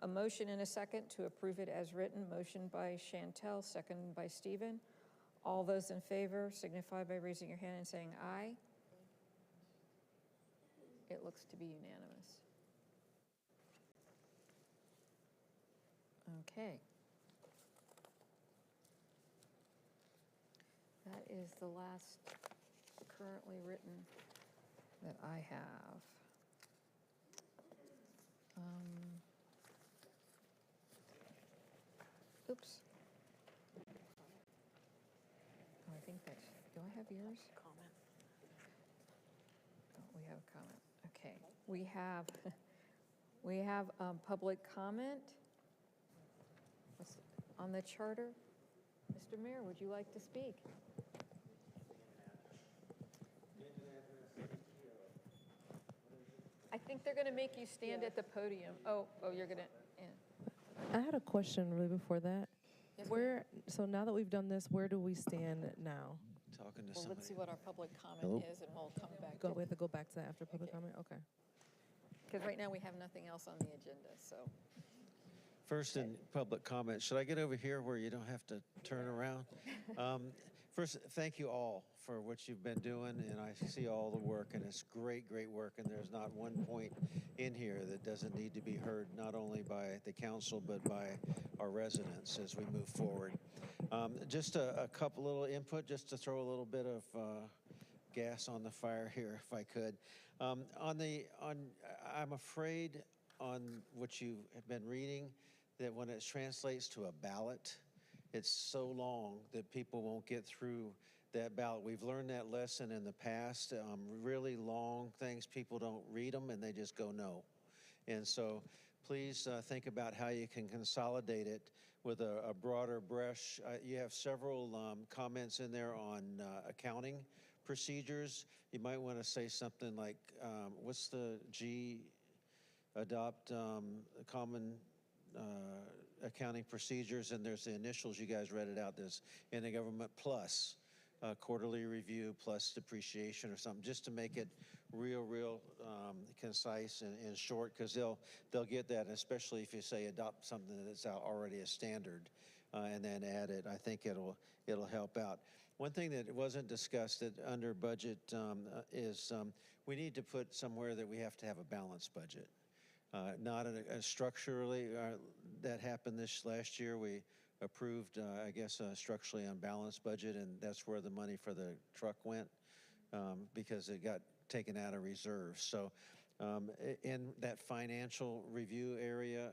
a motion and a second to approve it as written. Motion by Chantel, second by Stephen. All those in favor signify by raising your hand and saying aye. It looks to be unanimous. Okay. That is the last currently written that I have. Oops. Oh, I think that's, do I have yours? Comment. Oh, we have a comment. Okay. We have public comment. On the charter. Mr. Mayor, would you like to speak? I think they're going to make you stand at the podium. Oh, you're going to, yeah. I had a question really before that. Yes, ma'am. So now that we've done this, where do we stand now? Talking to Well, somebody. let's see what our public comment Hello? is, and we'll come back We to, have to go back to that after public Okay. comment? Okay. because right now we have nothing else on the agenda, so. First in public comment, should I get over here where you don't have to turn around? First, thank you all for what you've been doing, and I see all the work, and it's great, great work, and there's not one point in here that doesn't need to be heard, not only by the council, but by our residents as we move forward. Just a couple little input, just to throw a little bit of gas on the fire here, if I could. I'm afraid on what you have been reading, that when it translates to a ballot, it's so long that people won't get through that ballot. We've learned that lesson in the past. Really long things, people don't read them and they just go no. And so please think about how you can consolidate it with a broader brush. You have several comments in there on accounting procedures. You might want to say something like, what's the G, adopt common accounting procedures, and there's the initials, you guys read it out, there's in the government plus quarterly review plus depreciation or something, just to make it real concise and short, because they'll get that, especially if you say adopt something that's already a standard and then add it. I think it'll help out. One thing that wasn't discussed under budget is we need to put somewhere that we have to have a balanced budget. Not structurally, that happened this last year. We approved, I guess, a structurally unbalanced budget, and that's where the money for the truck went because it got taken out of reserves. So in that financial review area,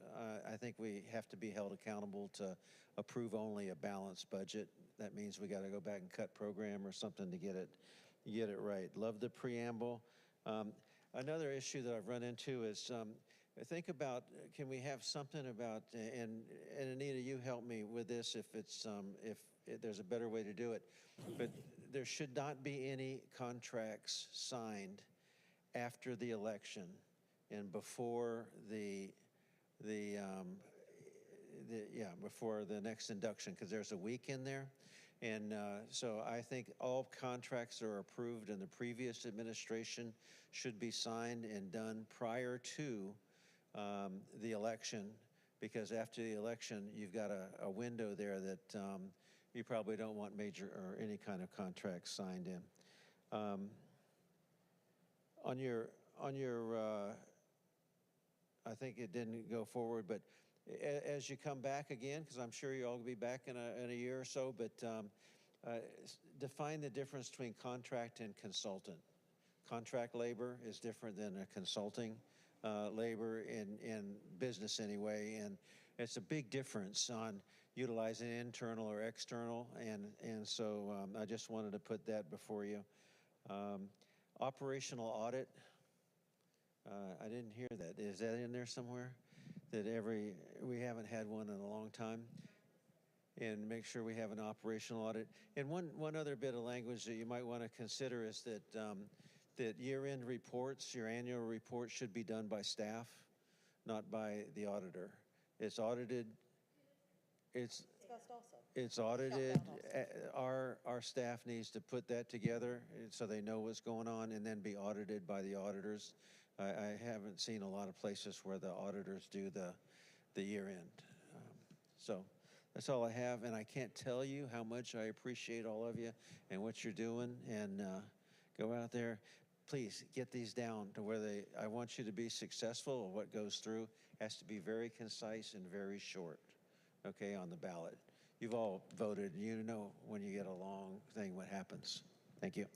I think we have to be held accountable to approve only a balanced budget. That means we got to go back and cut program or something to get it right. Love the preamble. Another issue that I've run into is think about, can we have something about, and Anita, you help me with this if there's a better way to do it, but there should not be any contracts signed after the election and before before the next induction, because there's a week in there. And so I think all contracts that are approved in the previous administration should be signed and done prior to the election, because after the election, you've got a window there that you probably don't want major or any kind of contracts signed in. On your I think it didn't go forward, but as you come back again, because I'm sure you all will be back in a year or so, but define the difference between contract and consultant. Contract labor is different than a consulting labor in business anyway, and it's a big difference on utilizing internal or external, and so I just wanted to put that before you. Operational audit, I didn't hear that. Is that in there somewhere? we haven't had one in a long time. And make sure we have an operational audit. And one other bit of language that you might want to consider is that, that year-end reports, your annual report should be done by staff, not by the auditor. It's audited, it's audited. Our staff needs to put that together so they know what's going on and then be audited by the auditors. I haven't seen a lot of places where the auditors do the year end. So that's all I have, and I can't tell you how much I appreciate all of you and what you're doing, and go out there. Please get these down to where I want you to be successful. What goes through has to be very concise and very short, okay, on the ballot. You've all voted, and you know when you get a long thing what happens. Thank you.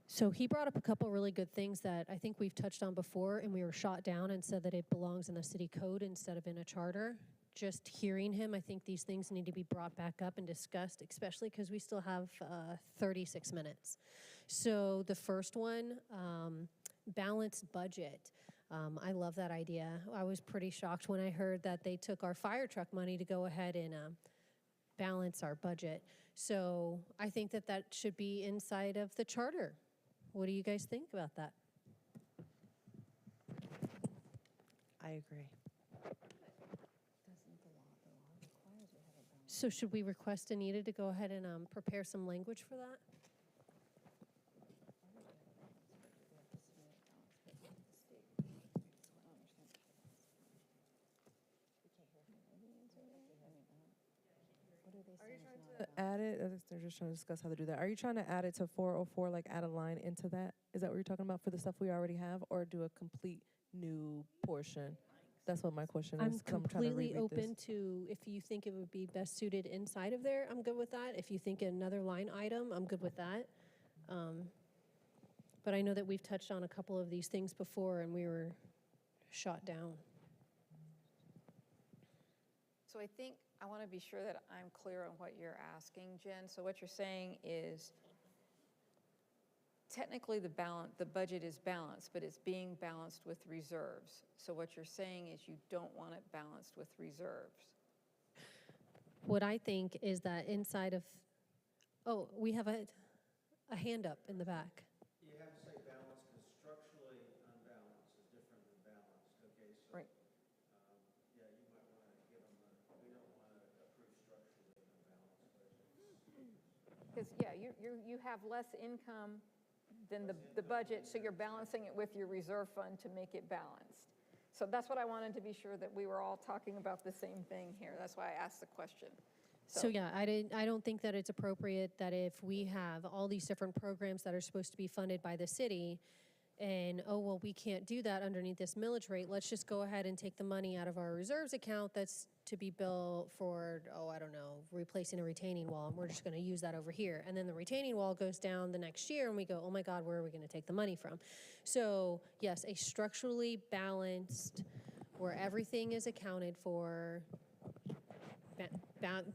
So he brought up a couple really good things that I think we've touched on before, and we were shot down and said that it belongs in the city code instead of in a charter. Just hearing him, I think these things need to be brought back up and discussed, especially because we still have 36 minutes. So the first one, balanced budget. I love that idea. I was pretty shocked when I heard that they took our fire truck money to go ahead and balance our budget. So I think that that should be inside of the charter. What do you guys think about that? I agree. So should we request Anita to go ahead and prepare some language for that? Add it, they're just trying to discuss how to do that. Are you trying to add it to 404, like add a line into that? Is that what you're talking about for the stuff we already have, or do a complete new portion? That's what my question is. I'm 'cause trying to completely reread open this. to, if you think it would be best suited inside of there, I'm good with that. If you think another line item, I'm good with that. But I know that we've touched on a couple of these things before and we were shot down. So I think I want to be sure that I'm clear on what you're asking, Jen. So what you're saying is technically the budget is balanced, but it's being balanced with reserves. So what you're saying is you don't want it balanced with reserves. What I think is that inside of, oh, we have a hand up in the back. You have to say balanced because structurally unbalanced is different than balanced, okay? So, Right. Yeah, you might want to give them we don't want to approve structurally unbalanced budgets. Because, yeah, you have less income than the budget, so you're balancing it with your reserve fund to make it balanced. So that's what I wanted to be sure that we were all talking about the same thing here. That's why I asked the question. So yeah, I don't think that it's appropriate that if we have all these different programs that are supposed to be funded by the city and, oh, well, we can't do that underneath this millage rate, let's just go ahead and take the money out of our reserves account that's to be built for, oh, I don't know, replacing a retaining wall, and we're just going to use that over here. And then the retaining wall goes down the next year, and we go, oh my God, where are we going to take the money from? So yes, a structurally balanced, where everything is accounted for.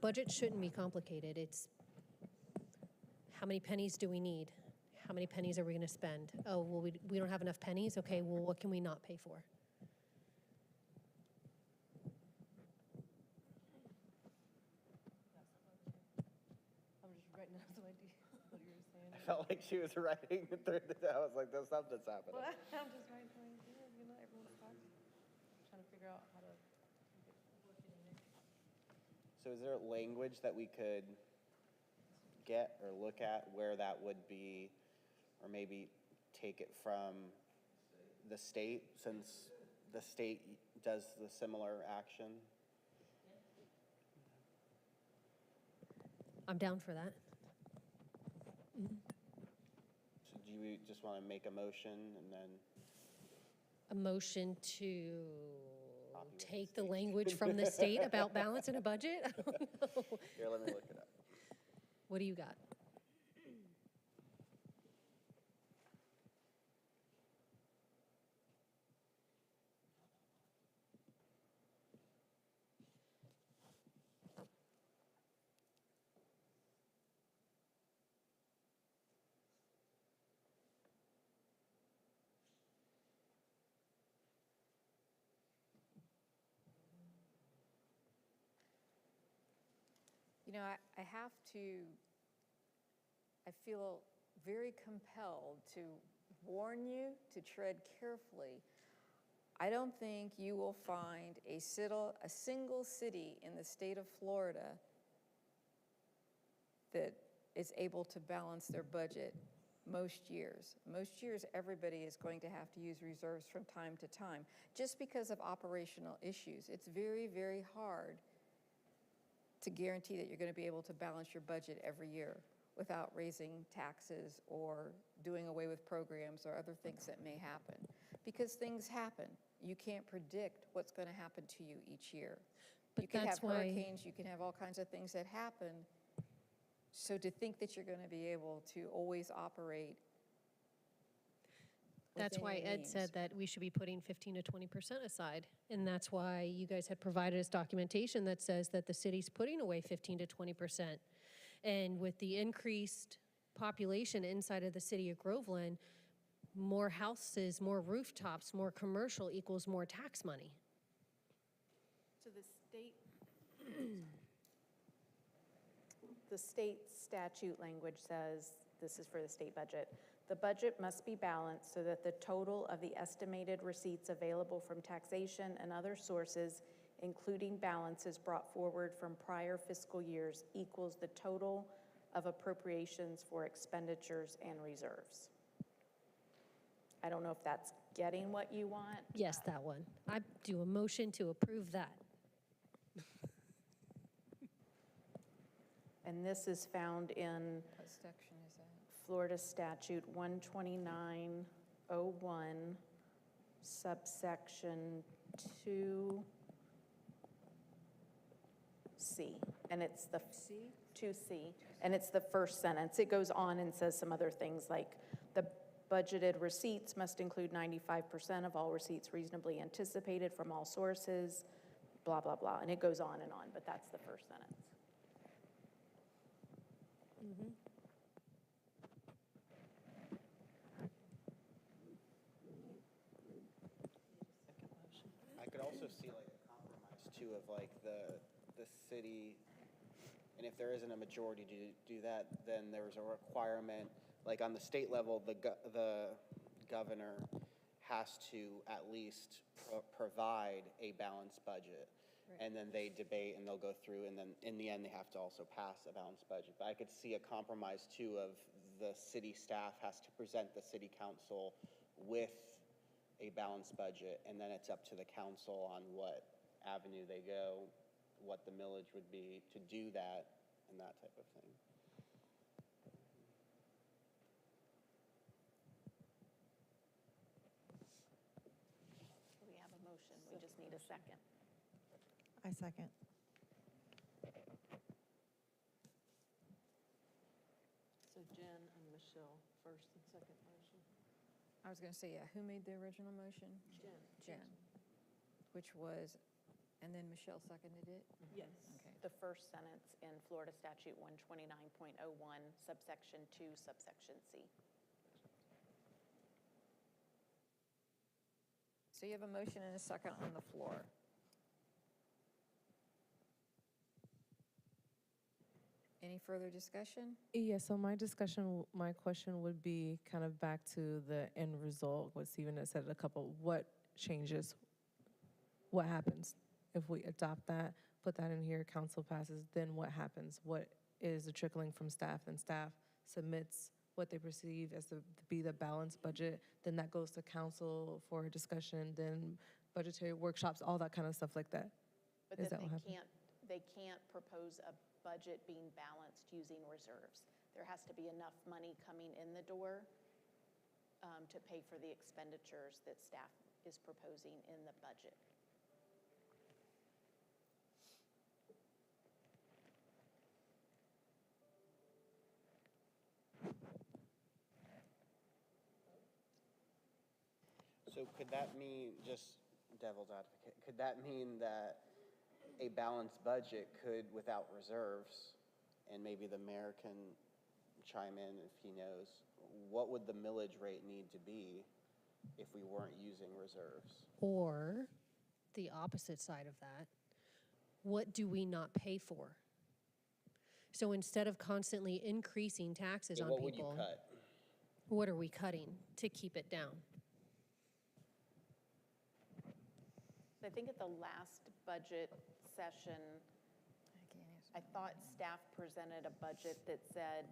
Budget shouldn't be complicated. It's how many pennies do we need? How many pennies are we going to spend? Oh, well, we don't have enough pennies? Okay, well, what can we not pay for? I'm just writing down some ideas, what you were saying. I felt like she was writing through the, I was like, there's something's happening. Well, I'm just writing some ideas, you know, everyone's talking. Trying to figure out how to work it in there. So is there language that we could get or look at where that would be, or maybe take it from the state, since the state does the similar action? I'm down for that. So do you just want to make a motion and then? A motion to take the language from the state about balance in a budget? I don't know. Here, let me look it up. What do you got? You know, I have to, I feel very compelled to warn you to tread carefully. I don't think you will find a single city in the state of Florida that is able to balance their budget most years. Most years, everybody is going to have to use reserves from time to time, just because of operational issues. It's very, very hard to guarantee that you're going to be able to balance your budget every year without raising taxes or doing away with programs or other things that may happen. Because things happen. You can't predict what's going to happen to you each year. But you can have that's why- hurricanes, you can have all kinds of things that happen. So to think that you're going to be able to always operate That's within why your Ed means. said that we should be putting 15 to 20% aside. And that's why you guys had provided us documentation that says that the city's putting away 15 to 20%. And with the increased population inside of the city of Groveland, more houses, more rooftops, more commercial equals more tax money. So the state statute language says, this is for the state budget, the budget must be balanced so that the total of the estimated receipts available from taxation and other sources, including balances brought forward from prior fiscal years, equals the total of appropriations for expenditures and reserves. I don't know if that's getting what you want. Yes, that one. I do a motion to approve that. And this is found in What section is that? Florida Statute 12901, subsection 2C. And it's the 2C, and it's the first sentence. It goes on and says some other things like the budgeted receipts must include 95% of all receipts reasonably anticipated from all sources, blah, blah, blah. And it goes on, but that's the first sentence. I could also see like a compromise too of like the city, and if there isn't a majority to do that, then there's a requirement, like on the state level, the governor has to at least provide a balanced budget. And then they debate and they'll go through, and then in the end, they have to also pass a balanced budget. But I could see a compromise too of the city staff has to present the city council with a balanced budget, and then it's up to the council on what avenue they go, what the millage would be to do that, and that type of thing. We have a motion, we just need a second. I second. So Jen and Michelle, first and second motion. I was going to say, yeah, who made the original motion? Jen. Which was, and then Michelle seconded it? Yes. Okay. The first sentence in Florida Statute 129.01, subsection 2, subsection C. So you have a motion and a second on the floor. Any further discussion? Yeah, so my question would be kind of back to the end result, what Stephen had said a couple, what changes, what happens if we adopt that, put that in here, council passes, then what happens? What is the trickling from staff? Then staff submits what they perceive as to be the balanced budget, then that goes to council for a discussion, then budgetary workshops, all that kind of stuff like that. But Is then that what happens? they can't propose a budget being balanced using reserves. There has to be enough money coming in the door to pay for the expenditures that staff is proposing in the budget. So could that mean, just devil's advocate, could that mean that a balanced budget could, without reserves, and maybe the mayor can chime in if he knows, what would the millage rate need to be if we weren't using reserves? Or the opposite side of that, what do we not pay for? So instead of constantly increasing taxes on What would you people, cut? what are we cutting to keep it down? So I think at the last budget session, I thought staff presented a budget that said,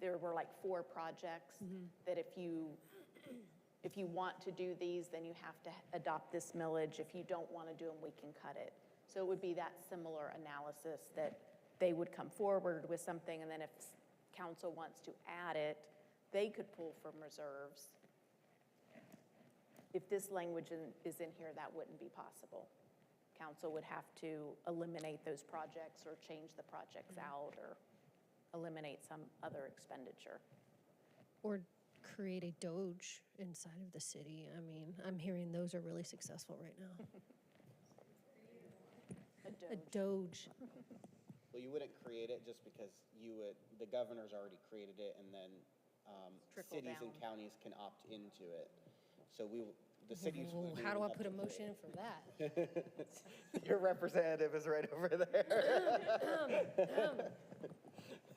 there were like 4 projects that if you want to do these, then you have to adopt this millage. If you don't want to do them, we can cut it. So it would be that similar analysis that they would come forward with something, and then if council wants to add it, they could pull from reserves. If this language is in here, that wouldn't be possible. Council would have to eliminate those projects or change the projects out or eliminate some other expenditure. Or create a Doge inside of the city. I mean, I'm hearing those are really successful right now. A Doge. Well, you wouldn't create it just because the governor's already created it, and then Trickle cities and down. counties can opt into it. So the cities. Ooh, we how do I wouldn't put a have to motion in for that? Your representative is right over there.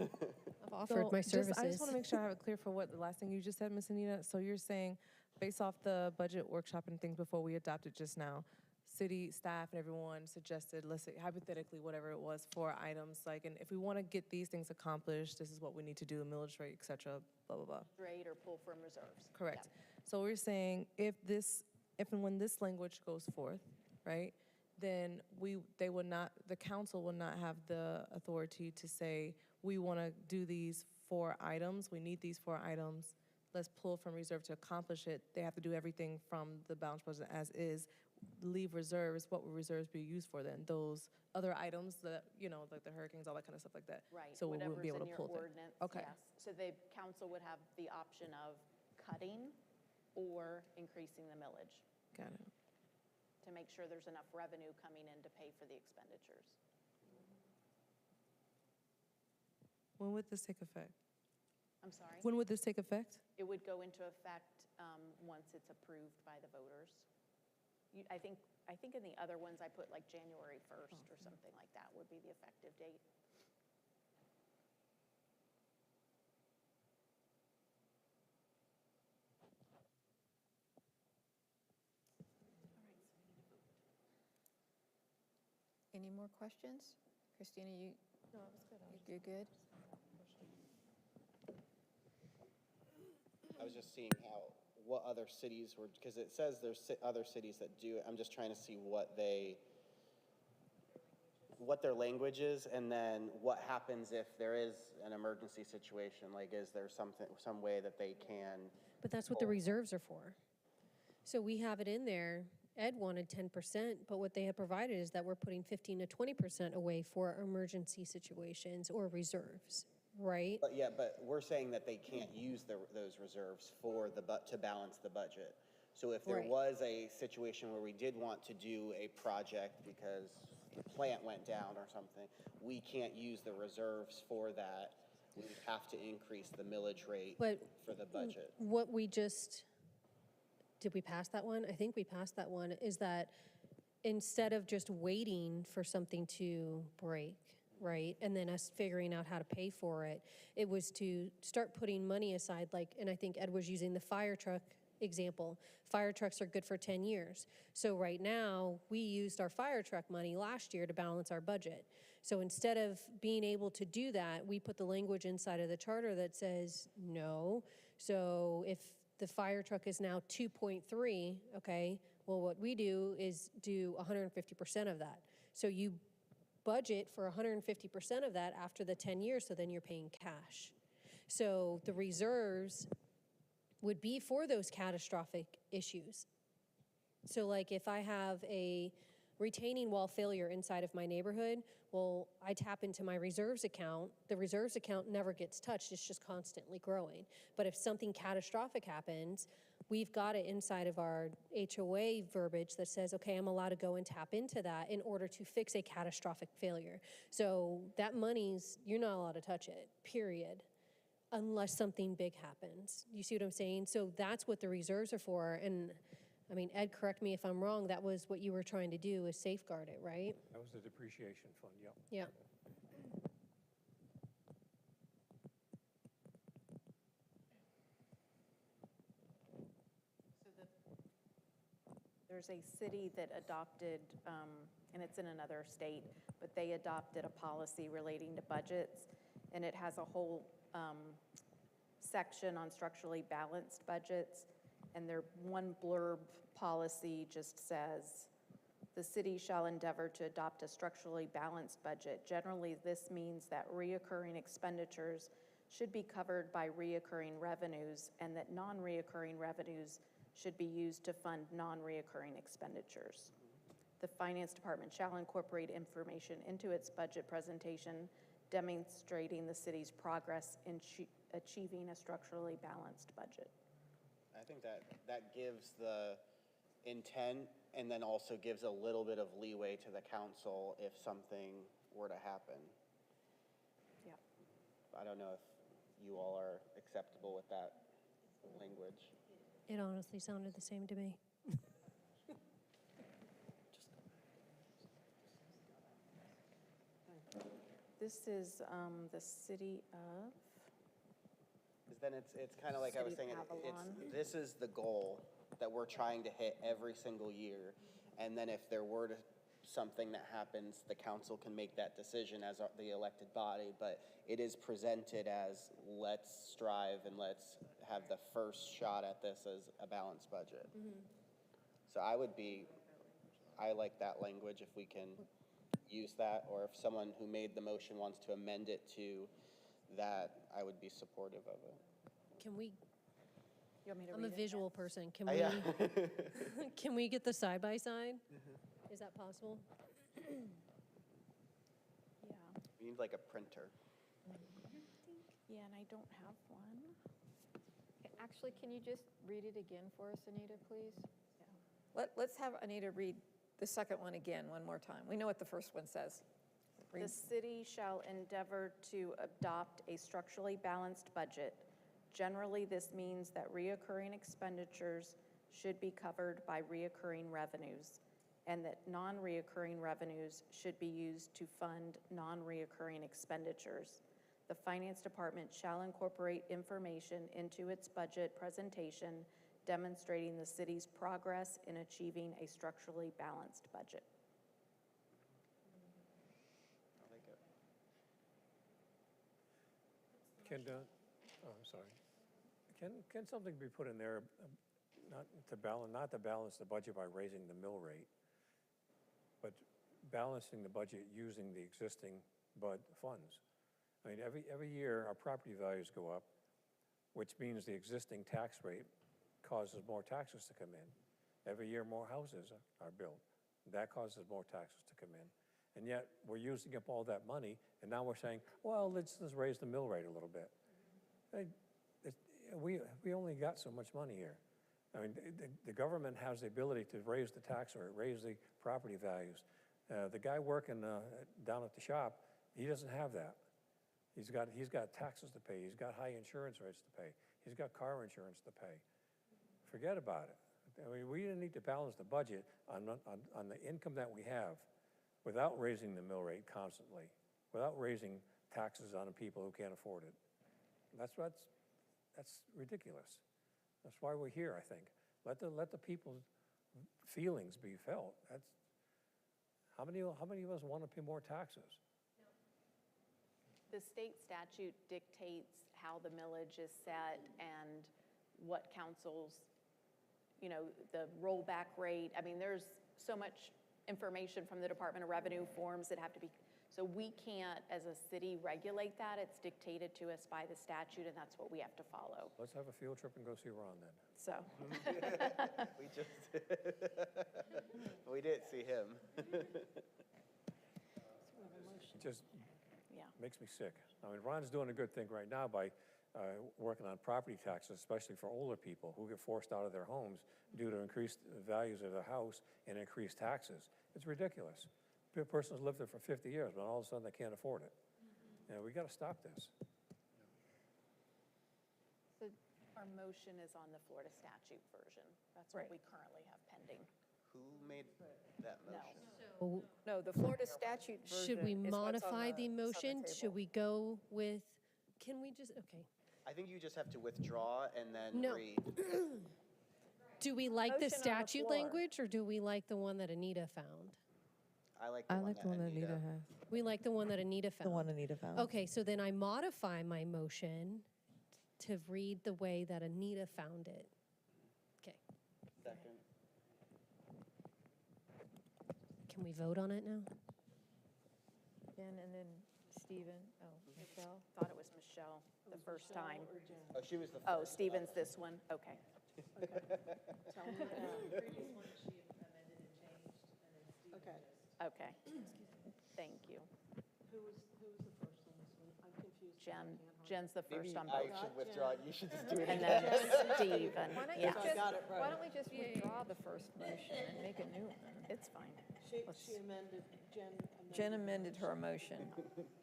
I've offered my services. I just want to make sure I have it clear for what the last thing you just said, Ms. Anita. So you're saying, based off the budget workshop and things before we adopted just now, city staff and everyone suggested, let's say hypothetically, whatever it was, 4 items, like, and if we want to get these things accomplished, this is what we need to do, millage rate, et cetera, blah, blah, blah. Rate or pull from reserves. Correct. Yeah. So we're saying if and when this language goes forth, right, then the council will not have the authority to say, we want to do these 4 items, we need these 4 items, let's pull from reserve to accomplish it. They have to do everything from the balanced budget as is, leave reserves. What would reserves be used for then? Those other items that, like the hurricanes, all that kind of stuff like that. Right, So we wouldn't whatever's be able in to your pull them. ordinance, Okay. yes. So the council would have the option of cutting or increasing the millage Got it. to make sure there's enough revenue coming in to pay for the expenditures. When would this take effect? I'm sorry? When would this take effect? It would go into effect once it's approved by the voters. I think in the other ones, I put like January 1st or something like that would be the effective date. Any more questions? Christina, No, it was good. you're good? I was just seeing what other cities were, because it says there's other cities that do it. I'm just trying to see what their language is, and then what happens if there is an emergency situation. Like, is there some way that they can? But that's what the reserves are for. So we have it in there. Ed wanted 10%, but what they had provided is that we're putting 15 to 20% away for emergency situations or reserves, right? But we're saying that they can't use those reserves to balance the budget. So if there Right. was a situation where we did want to do a project because the plant went down or something, we can't use the reserves for that. We would have to increase the millage rate But for the budget. what we just, did we pass that one? I think we passed that one, is that instead of just waiting for something to break, right, and then us figuring out how to pay for it, it was to start putting money aside, like, and I think Ed was using the fire truck example. Fire trucks are good for 10 years. So right now, we used our fire truck money last year to balance our budget. So instead of being able to do that, we put the language inside of the charter that says no. So if the fire truck is now 2.3, okay, well, what we do is do 150% of that. So you budget for 150% of that after the 10 years, so then you're paying cash. So the reserves would be for those catastrophic issues. So like if I have a retaining wall failure inside of my neighborhood, well, I tap into my reserves account. The reserves account never gets touched, it's just constantly growing. But if something catastrophic happens, we've got it inside of our HOA verbiage that says, okay, I'm allowed to go and tap into that in order to fix a catastrophic failure. So that money's, you're not allowed to touch it, period, unless something big happens. You see what I'm saying? So that's what the reserves are for. And I mean, Ed, correct me if I'm wrong, that was what you were trying to do, is safeguard it, right? That was the depreciation fund, yep. Yeah. there's a city that adopted, and it's in another state, but they adopted a policy relating to budgets, and it has a whole section on structurally balanced budgets, and their one blurb policy just says, the city shall endeavor to adopt a structurally balanced budget. Generally, this means that reoccurring expenditures should be covered by reoccurring revenues, and that non-reoccurring revenues should be used to fund non-reoccurring expenditures. The Finance Department shall incorporate information into its budget presentation demonstrating the city's progress in achieving a structurally balanced budget. I think that gives the intent and then also gives a little bit of leeway to the council if something were to happen. Yeah. I don't know if you all are acceptable with that language. It honestly sounded the same to me. This is the city of, Because then it's kind of like I was City saying, of Avalon. this is the goal that we're trying to hit every single year. And then if there were to something that happens, the council can make that decision as the elected body, but it is presented as let's strive and let's have the first shot at this as a balanced budget. So I like that language if we can use that, or if someone who made the motion wants to amend it to that, I would be supportive of it. Can we, you want me to I'm a read it? visual person. Can Yeah. can we get the side-by-side? Is that possible? Yeah. We need like a printer. Yeah, and I don't have one. Actually, can you just read it again for us, Anita, please? Let's have Anita read the second one again one more time. We know what the first one says. Read. The city shall endeavor to adopt a structurally balanced budget. Generally, this means that reoccurring expenditures should be covered by reoccurring revenues, and that non-reoccurring revenues should be used to fund non-reoccurring expenditures. The Finance Department shall incorporate information into its budget presentation demonstrating the city's progress in achieving a structurally balanced budget. I like it. I'm sorry. Can something be put in there, not to balance the budget by raising the mill rate, but balancing the budget using the existing BUD funds? I mean, every year our property values go up, which means the existing tax rate causes more taxes to come in. Every year more houses are built. That causes more taxes to come in. And yet we're using up all that money, and now we're saying, well, let's raise the mill rate a little bit. We only got so much money here. I mean, the government has the ability to raise the tax rate, raise the property values. The guy working down at the shop, he doesn't have that. He's got taxes to pay. He's got high insurance rates to pay. He's got car insurance to pay. Forget about it. I mean, we need to balance the budget on the income that we have without raising the mill rate constantly, without raising taxes on the people who can't afford it. That's ridiculous. That's why we're here, I think. Let the people's feelings be felt. How many of us want to pay more taxes? The state statute dictates how the millage is set and what councils, the rollback rate. I mean, there's so much information from the Department of Revenue forms that have to be, so we can't, as a city, regulate that. It's dictated to us by the statute, and that's what we have to follow. Let's have a field trip and go see Ron then. So, We didn't see him. It just yeah. makes me sick. I mean, Ron's doing a good thing right now by working on property taxes, especially for older people who get forced out of their homes due to increased values of their house and increased taxes. It's ridiculous. A person's lived there for 50 years, but all of a sudden they can't afford it. We got to stop this. So our motion is on the Florida statute version. That's what Right. we currently have pending. Who made that No. motion? No, the Florida statute version Should we is what's on modify the it's on motion? table. Should we go with, can we just, okay. I think you just have to withdraw and then No. read. Do we like the Motion on the statute floor. language, or do we like the one that Anita found? I like I like the one that Anita has. We like the one that Anita found. The one Anita found. Okay, so then I modify my motion to read the way that Anita found it. Okay, Second. can we vote on it now? Jen and then Stephen, oh, Michelle? Thought it was Michelle the first time. Oh, she was the first. Oh, Stephen's this one? Okay. Okay. Okay. Thank you. Who was the first on this one? I'm confused. Jen's the Maybe first on I both. should withdraw it. You should just do it And again. then Stephen, Why don't you yeah. I just, got it right. why don't we just withdraw the first motion and make a new one? It's fine. She amended, Jen amended her motion.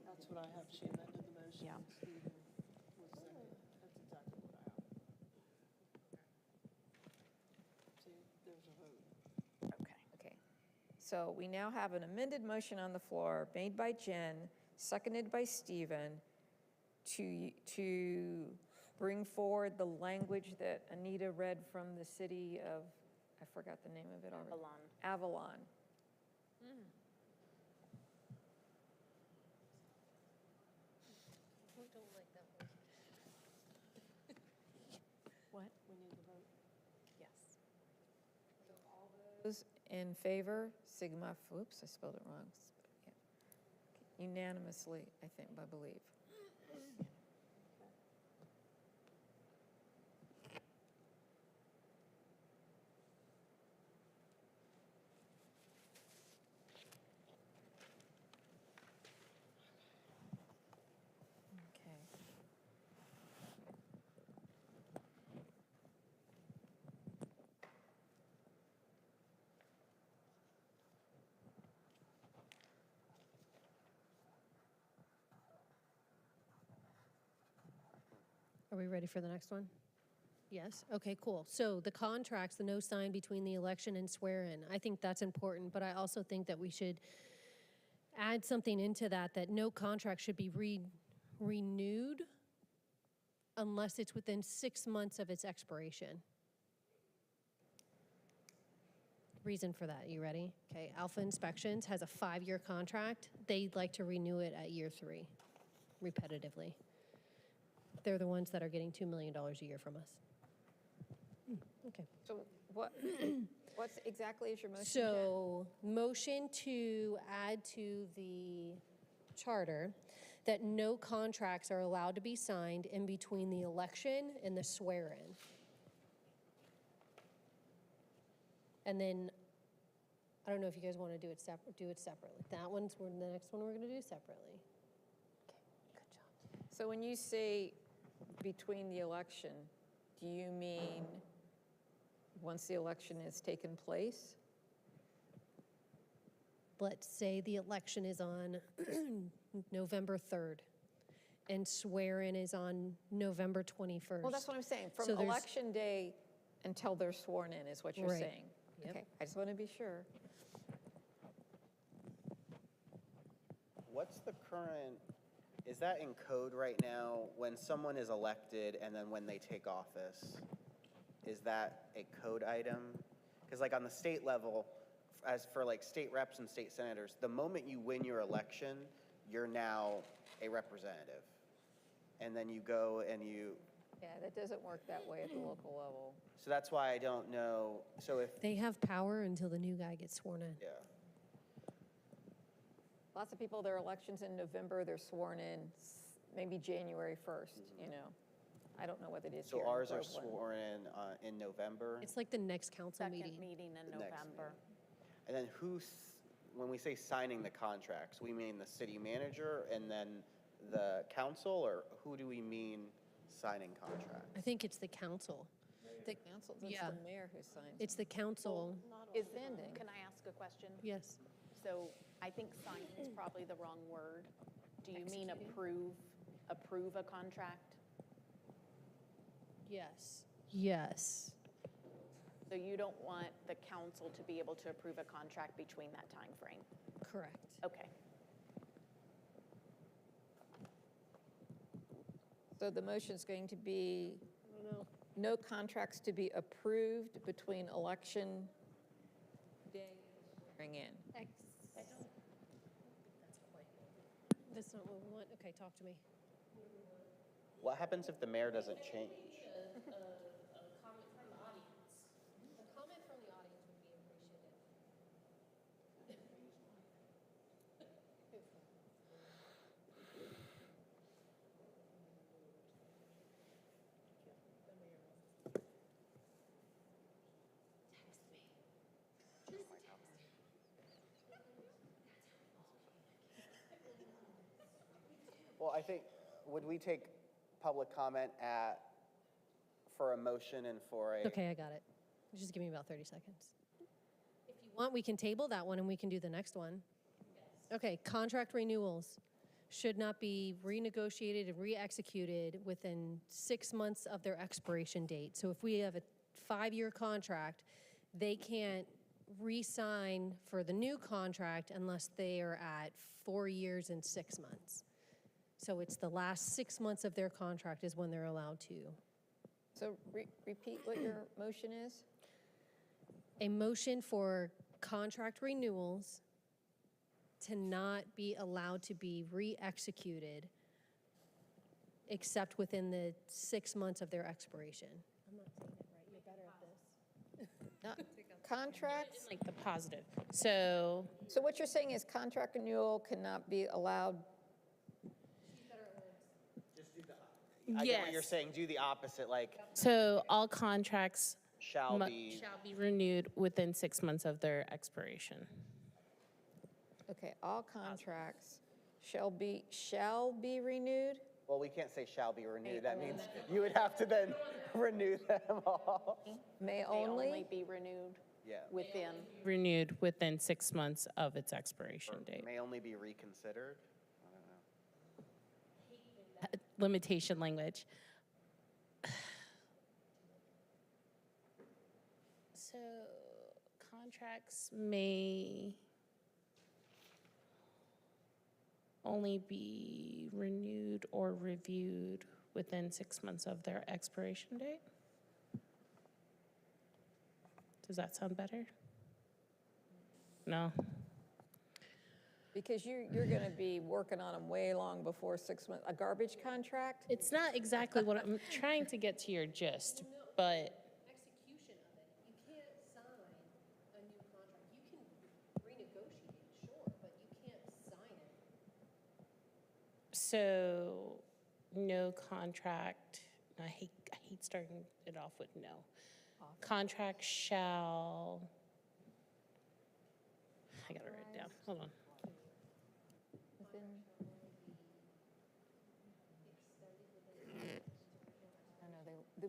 That's what I have. She amended the motion. Yeah. Stephen was second. That's exactly what I have. See, there's a vote. Okay. Okay. So we now have an amended motion on the floor made by Jen, seconded by Stephen, to bring forward the language that Anita read from the city of, I forgot the name of it already. Avalon. Avalon. What? We need the vote. Yes. Those in favor, sigma, oops, I spelled it wrong. Yeah. Unanimously, I think, I believe. Okay. Are we ready for the next one? Yes? Okay, cool. So the contracts, the no sign between the election and swear-in, I think that's important, but I also think that we should add something into that, that no contract should be renewed unless it's within 6 months of its expiration. Reason for that, you ready? Okay, Alpha Inspections has a 5-year contract. They'd like to renew it at year 3, repetitively. They're the ones that are getting $2 million a year from us. Okay. So what's exactly is your motion, Jen? So, motion to add to the charter that no contracts are allowed to be signed in between the election and the swear-in. And then, I don't know if you guys want to do it separately. That one's, the next one we're going to do separately. Okay, good job. So when you say between the election, do you mean once the election has taken place? Let's say the election is on November 3rd and swear-in is on November 21st. Well, that's what I'm saying. From So there's- election day until they're sworn in is what you're Right. saying. Yep. Okay, I just want to be sure. What's the current, is that in code right now, when someone is elected and then when they take office? Is that a code item? Because like on the state level, as for like state reps and state senators, the moment you win your election, you're now a representative. And then you go and you, Yeah, that doesn't work that way at the local level. so that's why I don't know, so if, They have power until the new guy gets sworn in. yeah. Lots of people, their elections in November, they're sworn in maybe January 1st, you know. I don't know what it is here So in ours are Groveland. sworn in November? It's like the next council Second meeting. meeting in The next November. And then when we say signing the contracts, we mean the city manager and then the council, or who do we mean signing contracts? I think it's the council. The council, it's Yeah. the mayor who signs. It's the council. Is, Standing. can I ask a question? Yes. So I think sign is probably the wrong word. Do you mean Executing? approve a contract? Yes. Yes. So you don't want the council to be able to approve a contract between that time frame? Correct. Okay. So the motion's going to be no contracts to be approved between election day and swearing in. That's not what we want. Okay, talk to me. What happens if the mayor doesn't change? A comment from the audience. A comment from the audience would be appreciated. Well, I think, would we take public comment for a motion and for a? Okay, I got it. Just give me about 30 seconds. If you want, we can table that one and we can do the next one. Okay, contract renewals should not be renegotiated and re-executed within 6 months of their expiration date. So if we have a 5-year contract, they can't re-sign for the new contract unless they are at 4 years and 6 months. So it's the last 6 months of their contract is when they're allowed to. So repeat what your motion is? A motion for contract renewals to not be allowed to be re-executed except within the 6 months of their expiration. I'm not saying it right. You're better at this. Contracts? Like the positive. So So what you're saying is contract renewal cannot be allowed? I get what you're yes. saying, do the opposite, like So all contracts shall be. shall be renewed within 6 months of their expiration. Okay, all contracts shall be renewed? Well, we can't say shall be renewed. That means you would have to then renew them all. May May only? only be renewed Yeah. within. Renewed within 6 months of its expiration date. May only be reconsidered. I don't know. Limitation language. So contracts may only be renewed or reviewed within 6 months of their expiration date? Does that sound better? No? Because you're going to be working on them way long before 6 months. A garbage contract? It's not exactly what I'm trying to get to your gist, but Execution of it, you can't sign a new contract. You can renegotiate, sure, but you can't sign it. so no contract, I hate starting it off with no. Contract shall, I gotta write it down, hold on.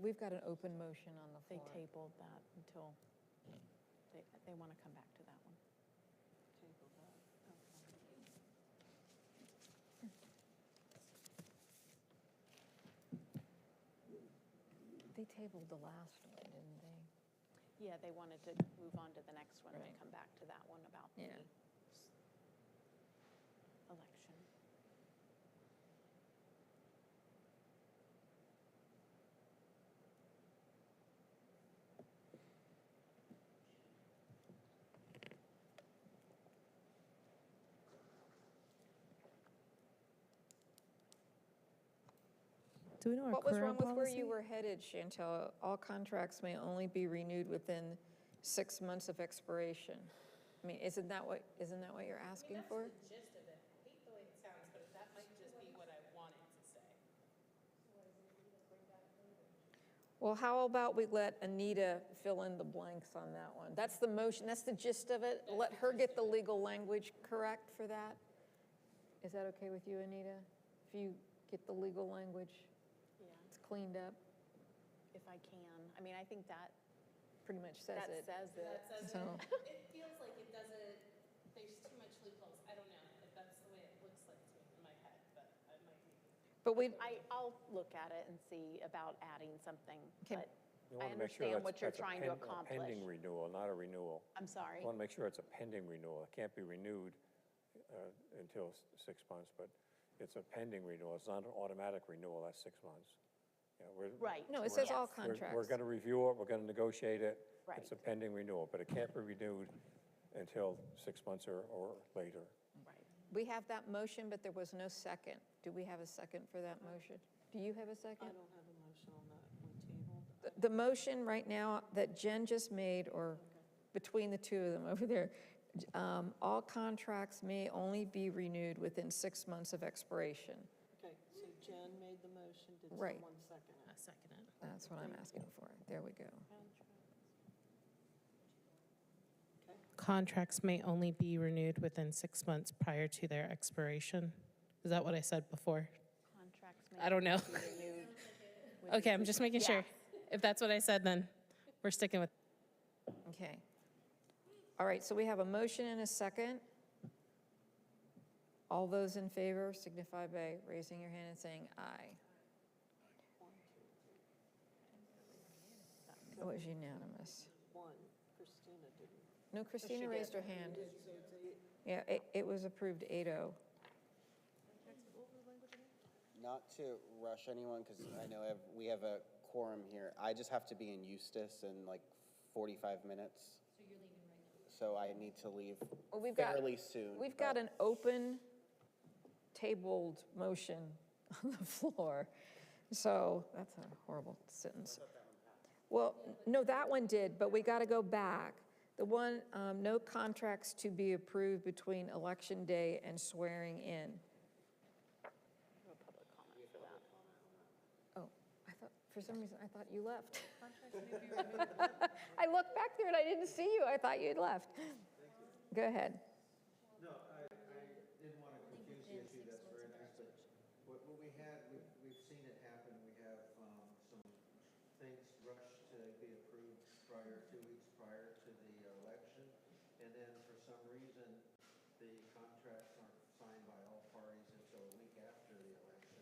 We've got an open motion on the They floor. tabled that until, they want to come back to that one. They tabled the last one, didn't they? Yeah, they wanted to move on to the next one and then Right. come back to that one about the Yeah. election. Do we know our What was current wrong with where you policy? were headed, Chantel? All contracts may only be renewed within 6 months of expiration. I mean, isn't that what you're asking for? The gist of it. I hate the way it sounds, but that might just be what I wanted to say. Well, how about we let Anita fill in the blanks on that one? That's the motion, that's the gist of it. Let her get the legal language correct for that. Is that okay with you, Anita? If you get the legal language, Yeah, it's cleaned up, if I can. I mean, I think that, pretty much says that it. says it. So, It feels like it doesn't, there's too much loopholes. I don't know if that's the way it looks like to me in my head, but I might be. but we, I'll look at it and see about adding something, Okay. but You I wanna make sure understand that's- what you're that's a trying to pen- a accomplish. Pending renewal, not a renewal. I'm sorry. I want to make sure it's a pending renewal. It can't be renewed until 6 months, but it's a pending renewal. It's not an automatic renewal, that's 6 months. Right. No, it says yes. all We're contracts. going to review it, we're going to negotiate it. Right. It's a pending renewal, but it can't be renewed until 6 months or later. We have that motion, but there was no second. Do we have a second for that motion? Do you have a I second? don't have a motion on that, we tabled. The motion right now that Jen just made, or between the two of them over there, all contracts may only be renewed within 6 months of expiration. Okay, so Jen made the motion, did Right. someone second it? I second it. That's what I'm asking for. There we go. Contracts may only be renewed within 6 months prior to their expiration. Is that what I said before? Contracts may I don't know. be renewed with- Okay, I'm just making sure. Yeah. If that's what I said, then we're sticking with. Okay. All right, so we have a motion and a second. All those in favor signify by raising your hand and saying aye. It was unanimous. One, Christina didn't. No, Christina raised her hand. So it's eight. Yeah, it was approved 8-0. Not to rush anyone, because I know we have a quorum here. I just have to be in Eustis in like 45 minutes. So you're leaving right now? So I need to leave Well, fairly soon. We've got but- an open tabled motion on the floor. So that's a horrible sentence. Well, no, that one did, but we got to go back. The one, no contracts to be approved between Election Day and swearing in. No public comment for that. Oh, I thought, for some reason, I thought you left. I looked back there and I didn't see you. I thought you'd left. Go ahead. No, I didn't want to confuse the issue, that's very nice, but what we had, we've seen it happen, we have some things rushed to be approved 2 weeks prior to the election, and then for some reason, the contracts aren't signed by all parties until a week after the election,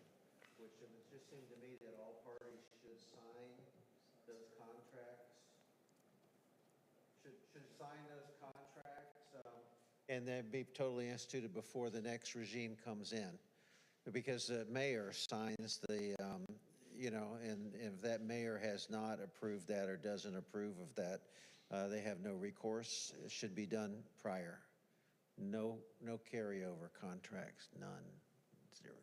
which it would just seem to me that all parties should sign those contracts, should sign those contracts, and then be totally instituted before the next regime comes in. Because the mayor signs the, and if that mayor has not approved that or doesn't approve of that, they have no recourse. It should be done prior. No carryover contracts, none, 0.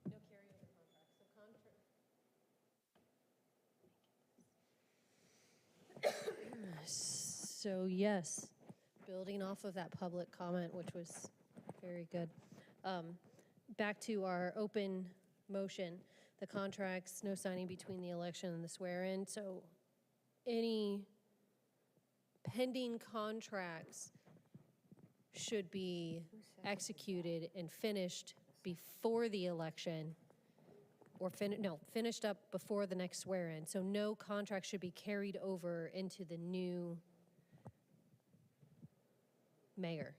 No carryover contracts. So yes, building off of that public comment, which was very good. Back to our open motion, the contracts, no signing between the election and the swear-in. So any pending contracts should be executed and finished before the election, or finished up before the next swear-in. So no contract should be carried over into the new mayor.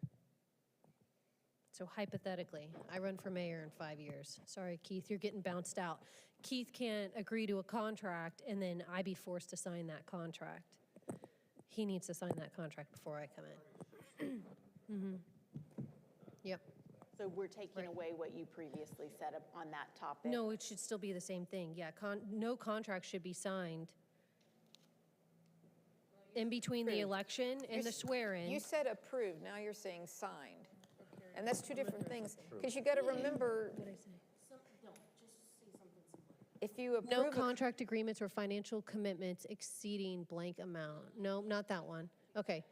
So hypothetically, I run for mayor in 5 years. Sorry, Keith, you're getting bounced out. Keith can't agree to a contract and then I be forced to sign that contract. He needs to sign that contract before I come in. Yep. So we're taking away what you previously said on that topic? No, it should still be the same thing. Yeah, no contract should be signed in between the election and the swear-in. You said approved, now you're saying signed. And that's two different things, because you got to remember, if you approve. No a- contract agreements or financial commitments exceeding blank amount. No, not that one. Okay,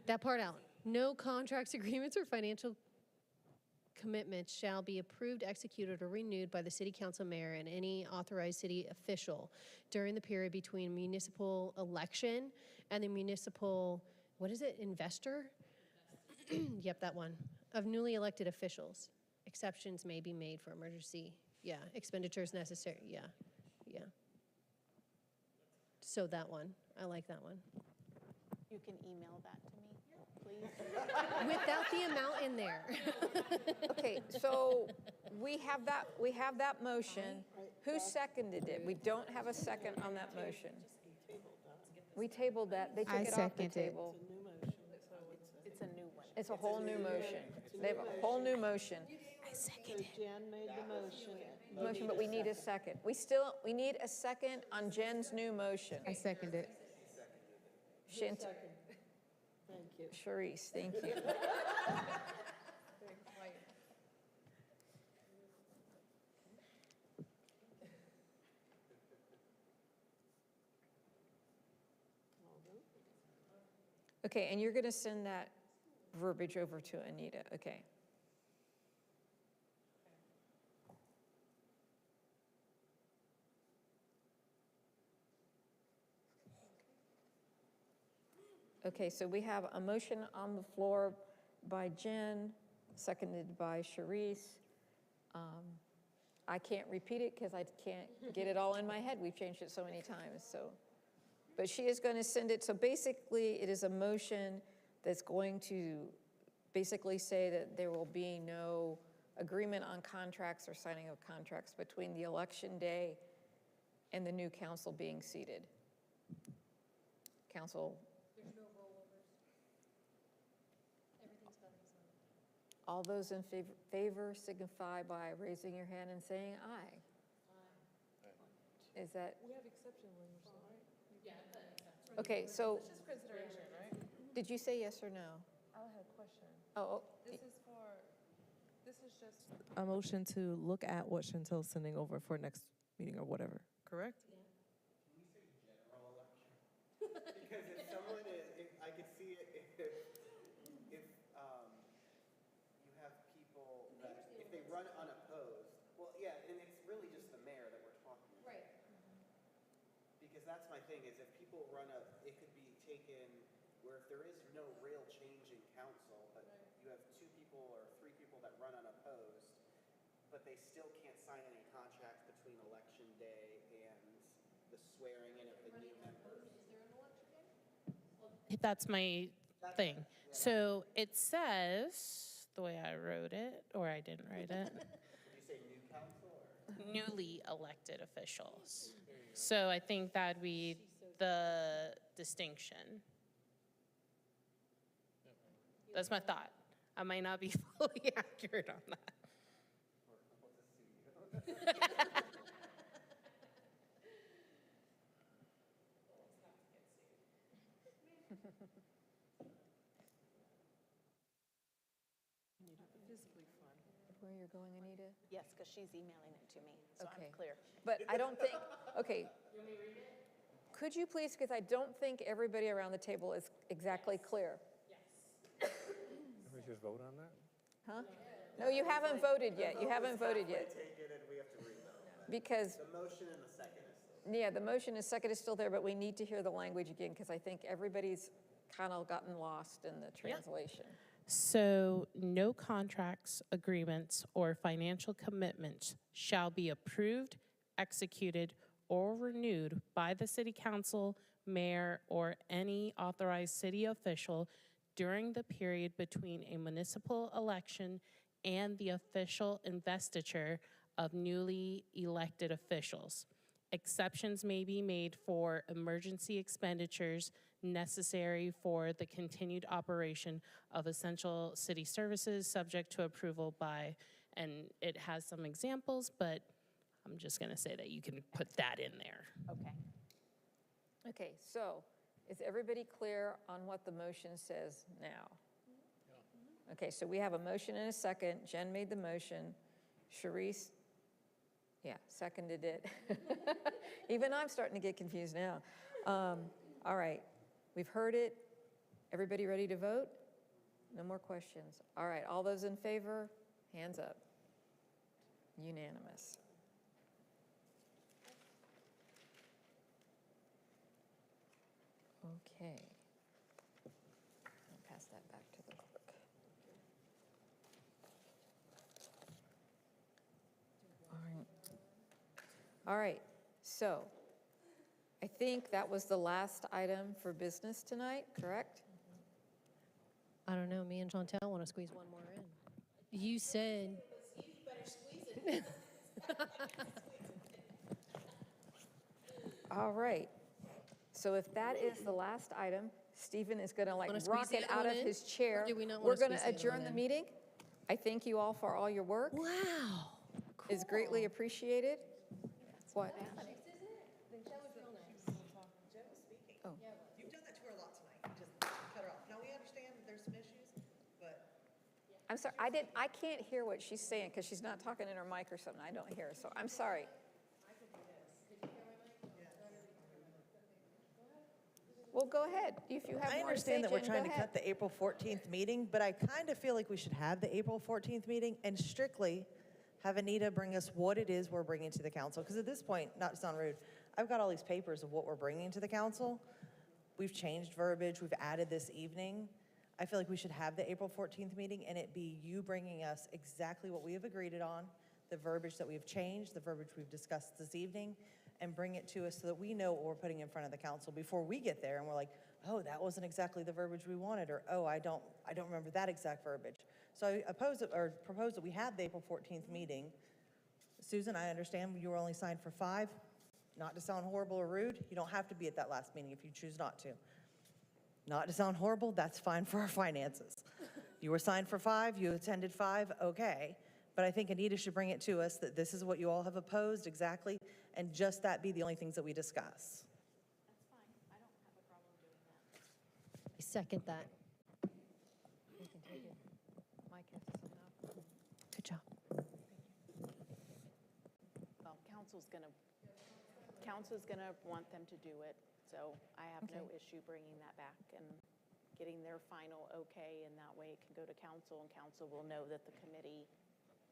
that part out. No contracts, agreements, or financial commitments shall be approved, executed, or renewed by the city council mayor and any authorized city official during the period between municipal election and the municipal, what is it, investor? Yep, that one. Of newly elected officials. Exceptions may be made for emergency, expenditures necessary, yeah. So that one, I like that one. You can email that to me, please? Without the amount in there. Okay, so we have that motion. Who seconded it? We don't have a second on that motion. We tabled that. They took I it off the seconded it. table. It's a new motion, so It's a whole new motion. They have a whole new motion. So Jen made the motion. Motion, but we need a second. We need a second on Jen's new motion. I second it. Shant, Thank you. Sharice, thank you. Okay, and you're going to send that verbiage over to Anita, okay. Okay, so we have a motion on the floor by Jen, seconded by Sharice. I can't repeat it because I can't get it all in my head. We've changed it so many times, so. But she is going to send it, so basically it is a motion that's going to basically say that there will be no agreement on contracts or signing of contracts between the election day and the new council being seated. Council. There's no rollovers. Everything's got to be signed. All those in favor signify by raising your hand and saying aye. Is that, We have exception language, right? okay, so It's just consideration, right? did you say yes or no? I had a question. Oh, This is just a motion to look at what Chantel's sending over for next meeting or whatever, correct? Because if someone is, I could see it if you have people that, if they run unopposed, well, yeah, and it's really just the mayor that we're talking about. Right. Because that's my thing, is if people run it could be taken where if there is no real change in council, but you have 2 people or 3 people that run unopposed, but they still can't sign any contracts between election day and the swearing in of the new members. That's my thing. So it says, the way I wrote it, or I didn't write it, Did you say new council or? newly elected officials. So I think that'd be the distinction. That's my thought. I might not be fully accurate on that. where you're going, Anita? Yes, because she's emailing it to me, so Okay. I'm clear. But I don't think, okay. Could you please, because I don't think everybody around the table is exactly clear. Can we just vote on that? Huh? No, you haven't voted yet. You haven't voted yet. Take it and we have to revote. Because, The motion and the second is still. yeah, the motion is second is still there, but we need to hear the language again because I think everybody's kind of gotten lost in the translation. So no contracts, agreements, or financial commitments shall be approved, executed, or renewed by the city council, mayor, or any authorized city official during the period between a municipal election and the official investiture of newly elected officials. Exceptions may be made for emergency expenditures necessary for the continued operation of essential city services, subject to approval by, and it has some examples, but I'm just going to say that you can put that in there. Okay. Okay, so is everybody clear on what the motion says now? Okay, so we have a motion and a second. Jen made the motion. Sharice, yeah, seconded it. Even I'm starting to get confused now. All right, we've heard it. Everybody ready to vote? No more questions. All right, all those in favor, hands up. Unanimous. Okay. I'll pass that back to the clerk. All right, so I think that was the last item for business tonight, correct? I don't know, me and Chantel want to squeeze one more in. You said. All right. So if that is the last item, Stephen is going to like Wanna squeeze the rocket other out one of in? his chair. Or do we not We're wanna going to squeeze the other adjourn one the in? meeting. I thank you all for all your work. Wow. It's greatly appreciated. What? Oh. You've done that to her a lot tonight. Just cut her off. Now, we understand that there's some issues, but. I'm sorry, I can't hear what she's saying because she's not talking in her mic or something. I don't hear her, so I'm sorry. Well, go ahead. If you have I more to say, understand that we're Jen, trying go to ahead. cut the April 14th meeting, but I kind of feel like we should have the April 14th meeting and strictly have Anita bring us what it is we're bringing to the council. Because at this point, not to sound rude, I've got all these papers of what we're bringing to the council. We've changed verbiage, we've added this evening. I feel like we should have the April 14th meeting and it be you bringing us exactly what we have agreed on, the verbiage that we've changed, the verbiage we've discussed this evening, and bring it to us so that we know what we're putting in front of the council before we get there and we're like, oh, that wasn't exactly the verbiage we wanted, or oh, I don't remember that exact verbiage. So I propose that we have the April 14th meeting. Susan, I understand you were only signed for 5. Not to sound horrible or rude, you don't have to be at that last meeting if you choose not to. Not to sound horrible, that's fine for our finances. You were signed for 5, you attended 5, okay. But I think Anita should bring it to us that this is what you all have opposed exactly, and just that be the only things that we discuss. That's fine. I don't have a problem doing that. I second that. You can take it. Mike has to sign off. Good job. Well, council's gonna want them to do it, so I have no issue bringing that back and getting their final okay, and that way it can go to council, and council will know that the committee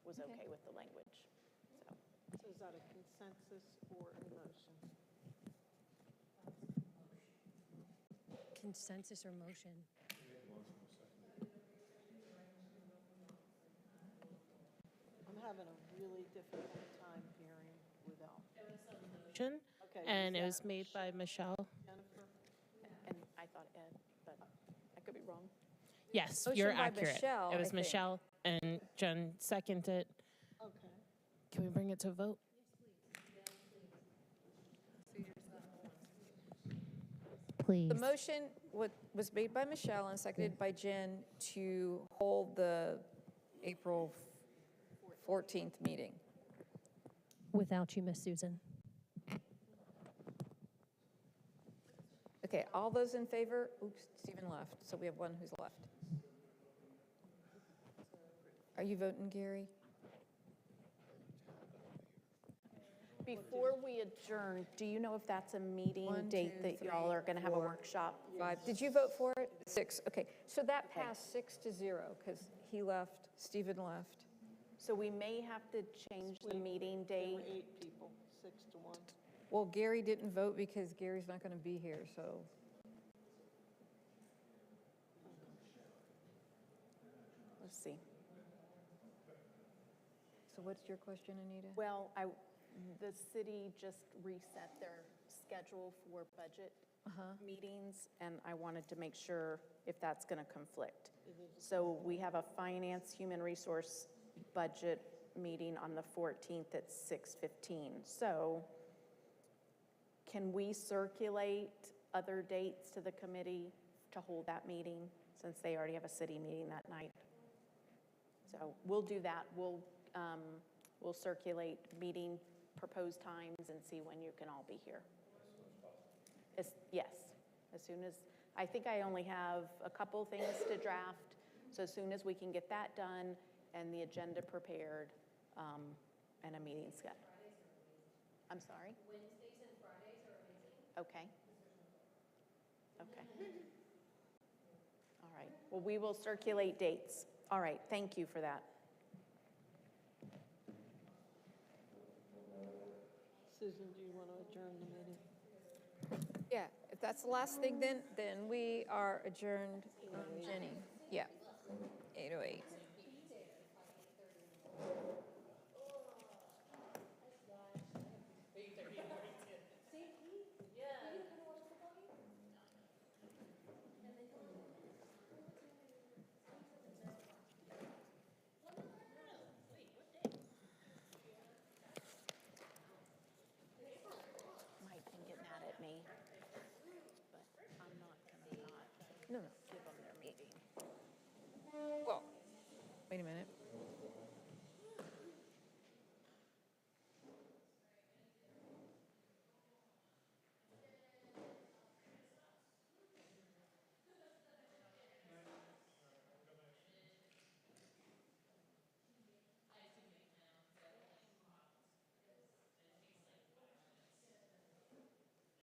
was okay with the language, so. So is that a consensus or a motion? Consensus or motion? I'm having a really difficult time hearing without. Motion, Okay, and was it was that made by Michelle. Jennifer? And I thought Ed, but I could be wrong. Yes, Motion you're by accurate. Michelle, It I was think. Michelle, and Jen seconded. Okay. Can we bring it to a vote? Please. The motion was made by Michelle and seconded by Jen to hold the April 14th meeting. Without you, Miss Susan. Okay, all those in favor? Oops, Stephen left, so we have one who's left. Are you voting, Gary? Before we adjourn, do you know if that's a meeting 1, date 2, that 3, y'all are gonna have a 4, workshop? 5. Did you vote for it? 6, okay. So that passed 6-0 because he left, Stephen left. So we may have to change the meeting There date. were 8 people, 6 to 1. Well, Gary didn't vote because Gary's not going to be here, so. Let's see. So what's your question, Anita? Well, the city just reset their schedule for budget meetings, and I wanted to make sure if that's going to conflict. So we have a finance, human resource budget meeting on the 14th at 6:15. So can we circulate other dates to the committee to hold that meeting, since they already have a city meeting that night? So we'll do that. We'll circulate meeting proposed times and see when you can all be here. Yes, as soon as, I think I only have a couple things to draft, so as soon as we can get that done and the agenda prepared, and a meeting scheduled. I'm sorry? Wednesdays and Fridays are amazing. Okay. Okay. All right, well, we will circulate dates. All right, thank you for that. Susan, do you want to adjourn the meeting? Yeah, if that's the last thing, then we are adjourned. Jenny, yeah, 8:08. Mike can get mad at me, but I'm not gonna not.